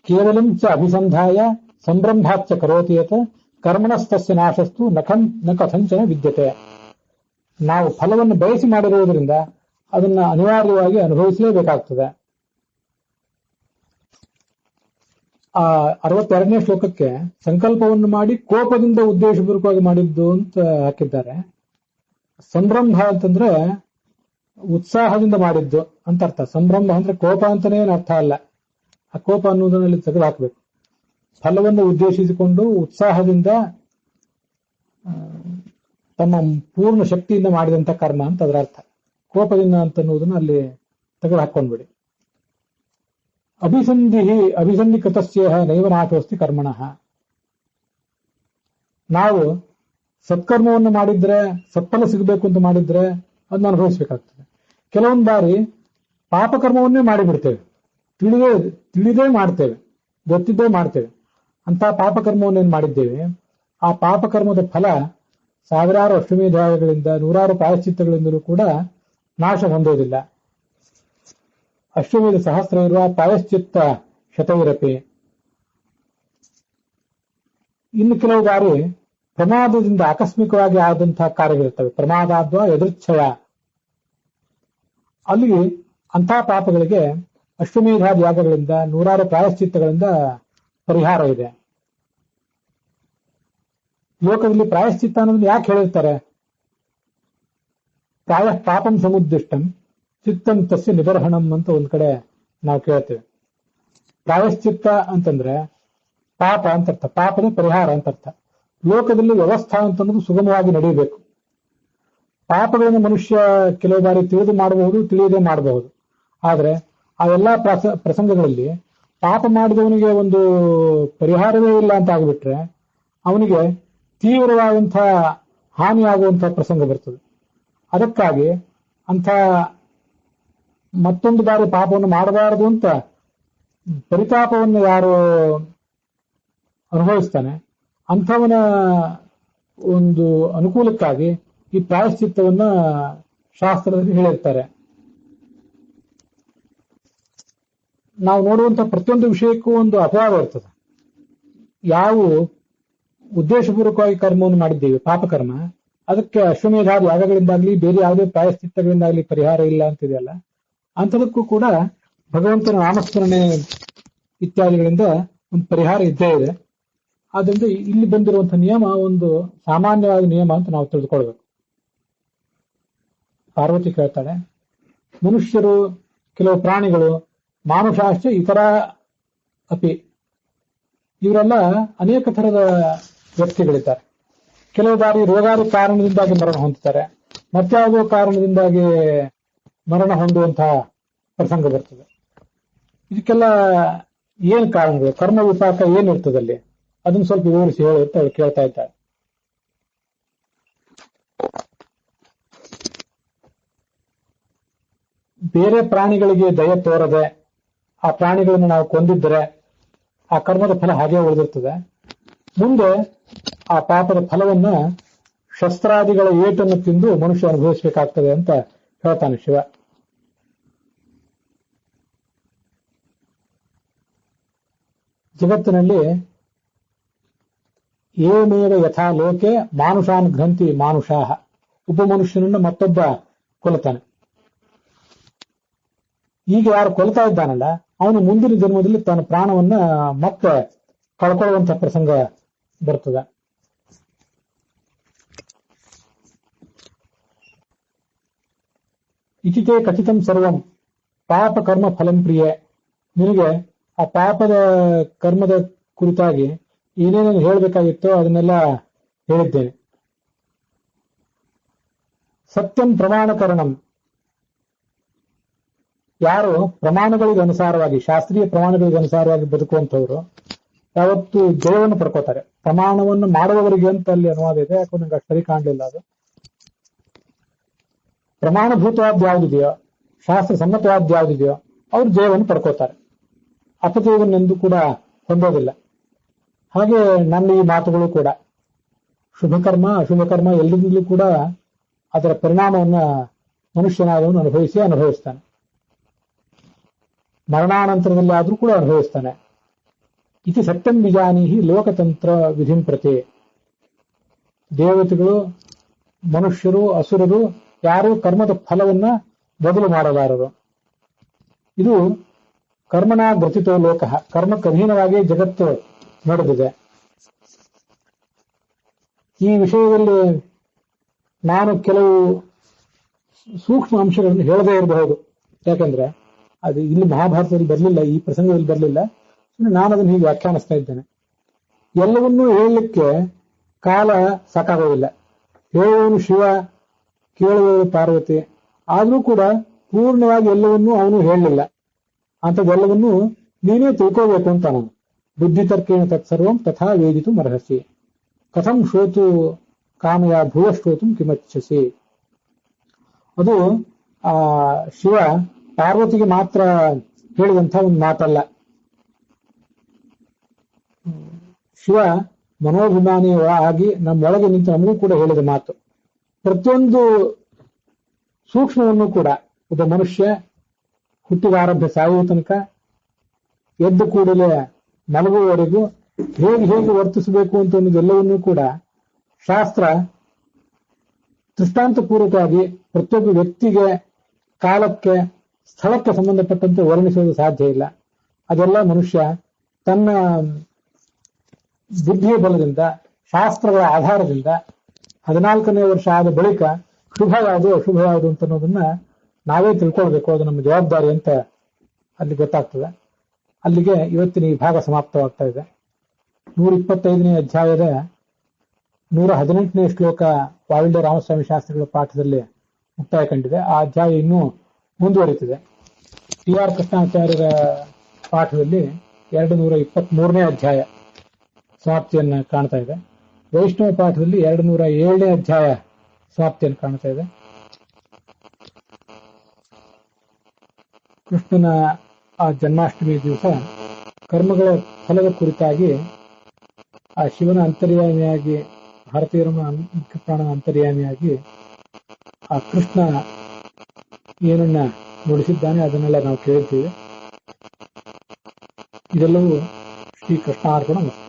ಕೇವಲಂ ಚ ಅಭಿಸಂಧಾಯ ಸಂಭ್ರಂಭಾಚ್ಚ ಕರೋತಿಯತ ಕರ್ಮಣಸ್ತಸ್ಯ ನಾಶಸ್ತು ನ ಕಥಂಚನ ವಿದ್ಯತೆ. ನಾವು ಫಲವನ್ನು ಬಯಸಿ ಮಾಡಿರುವುದರಿಂದ ಅದನ್ನ ಅನಿವಾರ್ಯವಾಗಿ ಅನುಭವಿಸಲೇಬೇಕಾಗ್ತದೆ. ಆ 62ನೇ ಶ್ಲೋಕಕ್ಕೆ ಸಂಕಲ್ಪವನ್ನು ಮಾಡಿ ಕೋಪದಿಂದ ಉದ್ದೇಶಪೂರ್ವಕವಾಗಿ ಮಾಡಿದ್ದು ಅಂತ ಹಾಕಿದ್ದಾರೆ. ಸಂಭ್ರಮ ಅಂತಂದ್ರೆ ಉತ್ಸಾಹದಿಂದ ಮಾಡಿದ್ದು ಅಂತ ಅರ್ಥ. ಸಂಭ್ರಮ ಅಂದ್ರೆ ಕೋಪ ಅಂತಾನೆ ಏನು ಅರ್ಥ ಅಲ್ಲ. ಆ ಕೋಪ ಅನ್ನೋದನ್ನಲ್ಲಿ ತೆಗೆದು ಹಾಕಬೇಕು. ಫಲವನ್ನು ಉದ್ದೇಶಿಸಿಕೊಂಡು ಉತ್ಸಾಹದಿಂದ ತಮ್ಮ ಪೂರ್ಣ ಶಕ್ತಿಯಿಂದ ಮಾಡಿದಂತ ಕರ್ಮ ಅಂತ ಅದರ ಅರ್ಥ. ಕೋಪದಿಂದ ಅಂತ ಅನ್ನೋದನ್ನ ಅಲ್ಲಿ ತೆಗೆದು ಹಾಕೊಂಡ್ಬಿಡಿ. ಅಭಿಸಂಧಿಕೃತಸ್ಯ ನೈವ ನಾಶೋಸ್ತಿ ಕರ್ಮಣಃ. ನಾವು ಸತ್ಕರ್ಮವನ್ನು ಮಾಡಿದ್ರೆ, ಸತ್ಫಲ ಸಿಗಬೇಕು ಅಂತ ಮಾಡಿದ್ರೆ ಅದನ್ನ ಅನುಭವಿಸಬೇಕಾಗ್ತದೆ. ಕೆಲವೊಂದು ಬಾರಿ ಪಾಪಕರ್ಮವನ್ನೇ ಮಾಡಿಬಿಡ್ತೇವೆ, ತಿಳಿದೇ ಮಾಡ್ತೇವೆ, ಗೊತ್ತಿದ್ದೇ ಮಾಡ್ತೇವೆ. ಅಂತ ಪಾಪಕರ್ಮವನ್ನೇನು ಮಾಡಿದ್ದೇವೆ, ಆ ಪಾಪಕರ್ಮದ ಫಲ ಸಾವಿರಾರು ಅಶ್ವಮೇಧಾಯಗಳಿಂದ, ನೂರಾರು ಪ್ರಾಯಶ್ಚಿತ್ತಗಳಿಂದಲೂ ಕೂಡ ನಾಶ ಹೊಂದೋದಿಲ್ಲ. ಅಶ್ವಮೇಧ ಸಹಸ್ರ ಇರುವ ಪ್ರಾಯಶ್ಚಿತ್ತ ಶತವಿರಪಿ. ಇನ್ನು ಕೆಲವು ಬಾರಿ ಪ್ರಮಾದದಿಂದ ಆಕಸ್ಮಿಕವಾಗಿ ಆದಂತಹ ಕಾರ್ಯಗಳಿರ್ತವೆ. ಪ್ರಮಾದಾದ್ವಾ ಯದೃಚ್ಛಯ. ಅಲ್ಲಿ ಅಂತಹ ಪಾಪಗಳಿಗೆ ಅಶ್ವಮೇಧಾದಿ ಯಾಗಗಳಿಂದ, ನೂರಾರು ಪ್ರಾಯಶ್ಚಿತ್ತಗಳಿಂದ ಪರಿಹಾರ ಇದೆ. ಲೋಕದಲ್ಲಿ ಪ್ರಾಯಶ್ಚಿತ್ತ ಅನ್ನೋದನ್ನ ಯಾಕೆ ಹೇಳಿರ್ತಾರೆ? ಪ್ರಾಯ ಪಾಪಂ ಸಮುದ್ದಿಷ್ಟಂ ಚಿತ್ತಂ ತಸ್ಯ ನಿಬರ್ಹಣಂ ಅಂತ ಒಂದ್ ಕಡೆ ನಾವು ಕೇಳ್ತೇವೆ. ಪ್ರಾಯಶ್ಚಿತ್ತ ಅಂತಂದ್ರೆ ಪಾಪ ಅಂತ ಅರ್ಥ, ಪಾಪದ ಪರಿಹಾರ ಅಂತ ಅರ್ಥ. ಲೋಕದಲ್ಲಿ ವ್ಯವಸ್ಥಾ ಅಂತನ್ನೋದು ಸುಗಮವಾಗಿ ನಡೆಯಬೇಕು. ಪಾಪಗಳನ್ನು ಮನುಷ್ಯ ಕೆಲವು ಬಾರಿ ತಿಳಿದು ಮಾಡಬಹುದು, ತಿಳಿಯದೆ ಮಾಡಬಹುದು. ಆದ್ರೆ ಆ ಎಲ್ಲಾ ಪ್ರಸಂಗಗಳಲ್ಲಿ ಪಾಪ ಮಾಡಿದವನಿಗೆ ಒಂದು ಪರಿಹಾರವೇ ಇಲ್ಲ ಅಂತ ಆಗಿಬಿಟ್ರೆ ಅವನಿಗೆ ತೀವ್ರವಾದಂತಹ ಹಾನಿಯಾಗುವಂತಹ ಪ್ರಸಂಗ ಬರ್ತದೆ. ಅದಕ್ಕಾಗಿ ಅಂಥ ಮತ್ತೊಂದು ಬಾರಿ ಪಾಪವನ್ನು ಮಾಡಬಾರದು ಅಂತ ಪರಿತಾಪವನ್ನು ಯಾರು ಅನುಭವಿಸ್ತಾನೆ ಅಂಥವನ ಒಂದು ಅನುಕೂಲಕ್ಕಾಗಿ ಈ ಪ್ರಾಯಶ್ಚಿತ್ತವನ್ನ ಶಾಸ್ತ್ರದಲ್ಲಿ ಹೇಳಿರ್ತಾರೆ. ನಾವು ನೋಡುವಂತ ಪ್ರತಿಯೊಂದು ವಿಷಯಕ್ಕೂ ಒಂದು ಅಪವಾದ ಇರ್ತದೆ. ಯಾವ ಉದ್ದೇಶಪೂರ್ವಕವಾಗಿ ಕರ್ಮವನ್ನು ಮಾಡಿದ್ದೇವೆ, ಪಾಪಕರ್ಮ, ಅದಕ್ಕೆ ಅಶ್ವಮೇಧಾದಿ ಯಾಗಗಳಿಂದಾಗ್ಲಿ ಬೇರೆ ಯಾವುದೇ ಪ್ರಾಯಶ್ಚಿತ್ತಗಳಿಂದಾಗ್ಲಿ ಪರಿಹಾರ ಇಲ್ಲ ಅಂತಿದೆಯಲ್ಲ, ಅಂಥದಕ್ಕೂ ಕೂಡ ಭಗವಂತನ ನಾಮಸ್ಮರಣೆ ಇತ್ಯಾದಿಗಳಿಂದ ಒಂದು ಪರಿಹಾರ ಇದ್ದೇ ಇದೆ. ಆದ್ರಿಂದ ಇಲ್ಲಿ ಬಂದಿರುವಂತಹ ನಿಯಮ ಒಂದು ಸಾಮಾನ್ಯವಾದ ನಿಯಮ ಅಂತ ನಾವು ತಿಳಿದುಕೊಳ್ಬೇಕು. ಪಾರ್ವತಿ ಕೇಳ್ತಾಳೆ, ಮನುಷ್ಯರು, ಕೆಲವು ಪ್ರಾಣಿಗಳು, ಮಾನುಷಾಶ್ಚ ಇತರ ಅಪಿ, ಇವರೆಲ್ಲ ಅನೇಕ ಥರದ ವ್ಯಕ್ತಿಗಳಿದ್ದಾರೆ. ಕೆಲವು ಬಾರಿ ರೋಗಾದಿ ಕಾರಣದಿಂದಾಗಿ ಮರಣ ಹೊಂದುತ್ತಾರೆ, ಮತ್ತಾವುದೋ ಕಾರಣದಿಂದಾಗಿ ಮರಣ ಹೊಂದುವಂತಹ ಪ್ರಸಂಗ ಬರ್ತದೆ. ಇದಕ್ಕೆಲ್ಲ ಏನ್ ಕಾರಣಗಳು, ಕರ್ಮ ವಿಪಾಕ ಏನಿರ್ತದಲ್ಲಿ ಅದನ್ನು ಸ್ವಲ್ಪ ವಿವರಿಸಿ ಹೇಳಿ ಅಂತ ಅವಳು ಕೇಳ್ತಾ ಇದ್ದಾರೆ. ಬೇರೆ ಪ್ರಾಣಿಗಳಿಗೆ ದಯ ತೋರದೆ ಆ ಪ್ರಾಣಿಗಳನ್ನು ನಾವು ಕೊಂದಿದ್ದರೆ ಆ ಕರ್ಮದ ಫಲ ಹಾಗೆ ಉಳಿದಿರ್ತದೆ. ಮುಂದೆ ಆ ಪಾಪದ ಫಲವನ್ನ ಶಸ್ತ್ರಾದಿಗಳ ಏಟನ್ನು ತಿಂದು ಮನುಷ್ಯ ಅನುಭವಿಸಬೇಕಾಗ್ತದೆ ಅಂತ ಹೇಳ್ತಾನೆ ಶಿವ. ಜಗತ್ತಿನಲ್ಲಿ ಏಮೇವ ಯಥಾ ಲೋಕೆ ಮಾನುಷಾನ್ ಗ್ರಂಥಿ ಮಾನುಷಾಹ, ಒಬ್ಬ ಮನುಷ್ಯನನ್ನು ಮತ್ತೊಬ್ಬ ಕೊಲ್ತಾನೆ. ಈಗ ಯಾರು ಕೊಲ್ತಾ ಇದ್ದಾನಲ್ಲ ಅವನು ಮುಂದಿನ ಜನ್ಮದಲ್ಲಿ ತನ್ನ ಪ್ರಾಣವನ್ನ ಮತ್ತೆ ಕಳ್ಕೊಳ್ಳುವಂತ ಪ್ರಸಂಗ ಬರ್ತದೆ. ಇತಿತೇ ಖಚಿತಂ ಸರ್ವಂ ಪಾಪ ಕರ್ಮ ಫಲಂ ಪ್ರಿಯೆ. ನಿನಗೆ ಆ ಪಾಪದ ಕರ್ಮದ ಕುರಿತಾಗಿ ಏನೇನೇನು ಹೇಳಬೇಕಾಗಿತ್ತೋ ಅದನ್ನೆಲ್ಲ ಹೇಳಿದ್ದೇನೆ. ಸತ್ಯಂ ಪ್ರಮಾಣಕರಣಂ, ಯಾರು ಪ್ರಮಾಣಗಳಿಗೆ ಅನುಸಾರವಾಗಿ, ಶಾಸ್ತ್ರೀಯ ಪ್ರಮಾಣಗಳಿಗೆ ಅನುಸಾರವಾಗಿ ಬದುಕುವಂಥವ್ರು ಯಾವತ್ತು ಜಯವನ್ನು ಪಡ್ಕೋತಾರೆ. ಪ್ರಮಾಣವನ್ನು ಮಾಡುವವರಿಗೆ ಅಂತ ಅಲ್ಲಿ ಅನುವಾದ ಇದೆ, ಯಾಕಂದ್ರೆ ನಂಗೆ ಅಷ್ಟು ಸರಿ ಕಾಣಲಿಲ್ಲ ಅದು. ಪ್ರಮಾಣಭೂತವಾದ ಯಾವುದಿದೆಯೋ, ಶಾಸ್ತ್ರ ಸಮ್ಮತವಾದ ಯಾವುದಿದೆಯೋ ಅವ್ರು ಜಯವನ್ನು ಪಡ್ಕೋತಾರೆ, ಅಪಜಯವನ್ನೆಂದು ಕೂಡ ಹೊಂದೋದಿಲ್ಲ. ಹಾಗೆ ನನ್ನ ಈ ಮಾತುಗಳು ಕೂಡ ಶುಭಕರ್ಮ ಅಶುಭಕರ್ಮ ಎಲ್ಲರಿಂದಲೂ ಕೂಡ ಅದರ ಪರಿಣಾಮವನ್ನ ಮನುಷ್ಯನಾದವನು ಅನುಭವಿಸ್ತಾನೆ. ಮರಣಾನಂತರದಲ್ಲಿ ಆದ್ರೂ ಕೂಡ ಅನುಭವಿಸ್ತಾನೆ. ಇತಿ ಸತ್ಯಂ ವಿಜಾನೀಹಿ ಲೋಕತಂತ್ರ ವಿಧಿಂ ಪ್ರತಿ. ದೇವತೆಗಳು, ಮನುಷ್ಯರು, ಅಸುರರು ಯಾರು ಕರ್ಮದ ಫಲವನ್ನ ಬದಲು ಮಾಡಲಾರರು. ಇದು ಕರ್ಮನ ಗ್ರಥಿತೋ ಲೋಕಃ, ಕರ್ಮಕ್ಕೆ ಅಧೀನವಾಗಿ ಜಗತ್ತು ನಡೆದಿದೆ. ಈ ವಿಷಯದಲ್ಲಿ ನಾನು ಕೆಲವು ಸೂಕ್ಷ್ಮ ಅಂಶಗಳನ್ನು ಹೇಳದೇ ಇರಬಹುದು. ಯಾಕಂದ್ರೆ ಅದು ಇಲ್ಲಿ ಮಹಾಭಾರತದಲ್ಲಿ ಬರಲಿಲ್ಲ, ಈ ಪ್ರಸಂಗದಲ್ಲಿ ಬರಲಿಲ್ಲ. ನಾನು ಅದನ್ನು ಹೀಗೆ ವ್ಯಾಖ್ಯಾನಿಸ್ತಾ ಇದ್ದೇನೆ. ಎಲ್ಲವನ್ನೂ ಹೇಳಲಿಕ್ಕೆ ಕಾಲ ಸಾಕಾಗೋದಿಲ್ಲ. ಹೇಳುವವನು ಶಿವ, ಕೇಳುವವರು ಪಾರ್ವತಿ. ಆದರೂ ಕೂಡ ಪೂರ್ಣವಾಗಿ ಎಲ್ಲವನ್ನೂ ಅವನು ಹೇಳಲಿಲ್ಲ. ಅಂಥದ್ದೆಲ್ಲವನ್ನೂ ನೀನೇ ತಿಳ್ಕೋಬೇಕು ಅಂತ ನಾನು. ಬುದ್ಧಿತರ್ಕೇಣ ತತ್ಸರ್ವಂ ತಥಾ ವೇದಿತು ಮರ್ಹಸಿ, ಕಥಂ ಶ್ರೋತು ಕಾಮಯ ಭುವ ಶ್ರೋತು ಕಿಮಚ್ಛಸಿ. ಅದು ಶಿವ ಪಾರ್ವತಿಗೆ ಮಾತ್ರ ಹೇಳಿದಂಥ ಒಂದು ಮಾತಲ್ಲ. ಶಿವ ಮನೋಭಿಮಾನಿ ಆಗಿ ನಮ್ಮೊಳಗೆ ನಿಂತು ನಮಗೂ ಕೂಡ ಹೇಳಿದ ಮಾತು. ಪ್ರತಿಯೊಂದು ಸೂಕ್ಷ್ಮವನ್ನು ಕೂಡ ಒಬ್ಬ ಮನುಷ್ಯ ಹುಟ್ಟಿದಾರಭ್ಯ ಸಾಯುವ ತನಕ, ಎದ್ದ ಕೂಡಲೇ ಮಲಗುವವರೆಗೂ ಹೇಗೆ ಹೇಗೆ ವರ್ತಿಸಬೇಕು ಅಂತ ಅನ್ನೋದೆಲ್ಲವನ್ನೂ ಕೂಡ ಶಾಸ್ತ್ರ ದೃಷ್ಟಾಂತಪೂರ್ವಕವಾಗಿ ಪ್ರತಿಯೊಬ್ಬ ವ್ಯಕ್ತಿಗೆ, ಕಾಲಕ್ಕೆ, ಸ್ಥಳಕ್ಕೆ ಸಂಬಂಧಪಟ್ಟಂತೆ ವರ್ಣಿಸುವುದು ಸಾಧ್ಯ ಇಲ್ಲ. ಅದೆಲ್ಲ ಮನುಷ್ಯ ತನ್ನ ಬುದ್ಧಿಯ ಬಲದಿಂದ, ಶಾಸ್ತ್ರಗಳ ಆಧಾರದಿಂದ 14ನೇ ವರ್ಷ ಆದ ಬಳಿಕ ಶುಭ ಯಾವುದು ಅಶುಭ ಯಾವುದು ಅಂತ ಅನ್ನೋದನ್ನ ನಾವೇ ತಿಳ್ಕೊಳ್ಬೇಕು. ಅದು ನಮ್ಮ ಜವಾಬ್ದಾರಿ ಅಂತ ಅಲ್ಲಿ ಗೊತ್ತಾಗ್ತದೆ. ಅಲ್ಲಿಗೆ ಇವತ್ತಿನ ಈ ಭಾಗ ಸಮಾಪ್ತವಾಗ್ತಾ ಇದೆ. 125ನೇ ಅಧ್ಯಾಯದ 118ನೇ ಶ್ಲೋಕ ವಾವಿಲ್ಯ ರಾಮಸ್ವಾಮಿ ಶಾಸ್ತ್ರಿಗಳ ಪಾಠದಲ್ಲಿ ಮುಕ್ತಾಯ ಕಂಡಿದೆ. ಆ ಅಧ್ಯಾಯ ಇನ್ನೂ ಮುಂದುವರಿತಿದೆ. ಟಿ.ಆರ್. ಕೃಷ್ಣಾಚಾರ್ಯರ ಪಾಠದಲ್ಲಿ 223ನೇ ಅಧ್ಯಾಯ ಸಮಾಪ್ತಿಯನ್ನು ಕಾಣ್ತಾ ಇದೆ. ವೈಷ್ಣವ ಪಾಠದಲ್ಲಿ 207ನೇ ಅಧ್ಯಾಯ ಸಮಾಪ್ತಿಯನ್ನು ಕಾಣ್ತಾ ಇದೆ. ಕೃಷ್ಣನ ಆ ಜನ್ಮಾಷ್ಟಮಿ ದಿವಸ ಕರ್ಮಗಳ ಫಲದ ಕುರಿತಾಗಿ ಆ ಶಿವನ ಅಂತರ್ಯಾಮಿಯಾಗಿ, ಭಾರತೀಯರ ಮುಖ್ಯ ಪ್ರಾಣನ ಅಂತರ್ಯಾಮಿಯಾಗಿ ಆ ಕೃಷ್ಣ ಏನನ್ನ ನುಡಿಸಿದ್ದಾನೆ ಅದನ್ನೆಲ್ಲ ನಾವು ಕೇಳಿದ್ದೀವಿ. ಇದೆಲ್ಲವೂ ಶ್ರೀ ಕೃಷ್ಣಾರ್ಪಣ ಮಸ್ತು.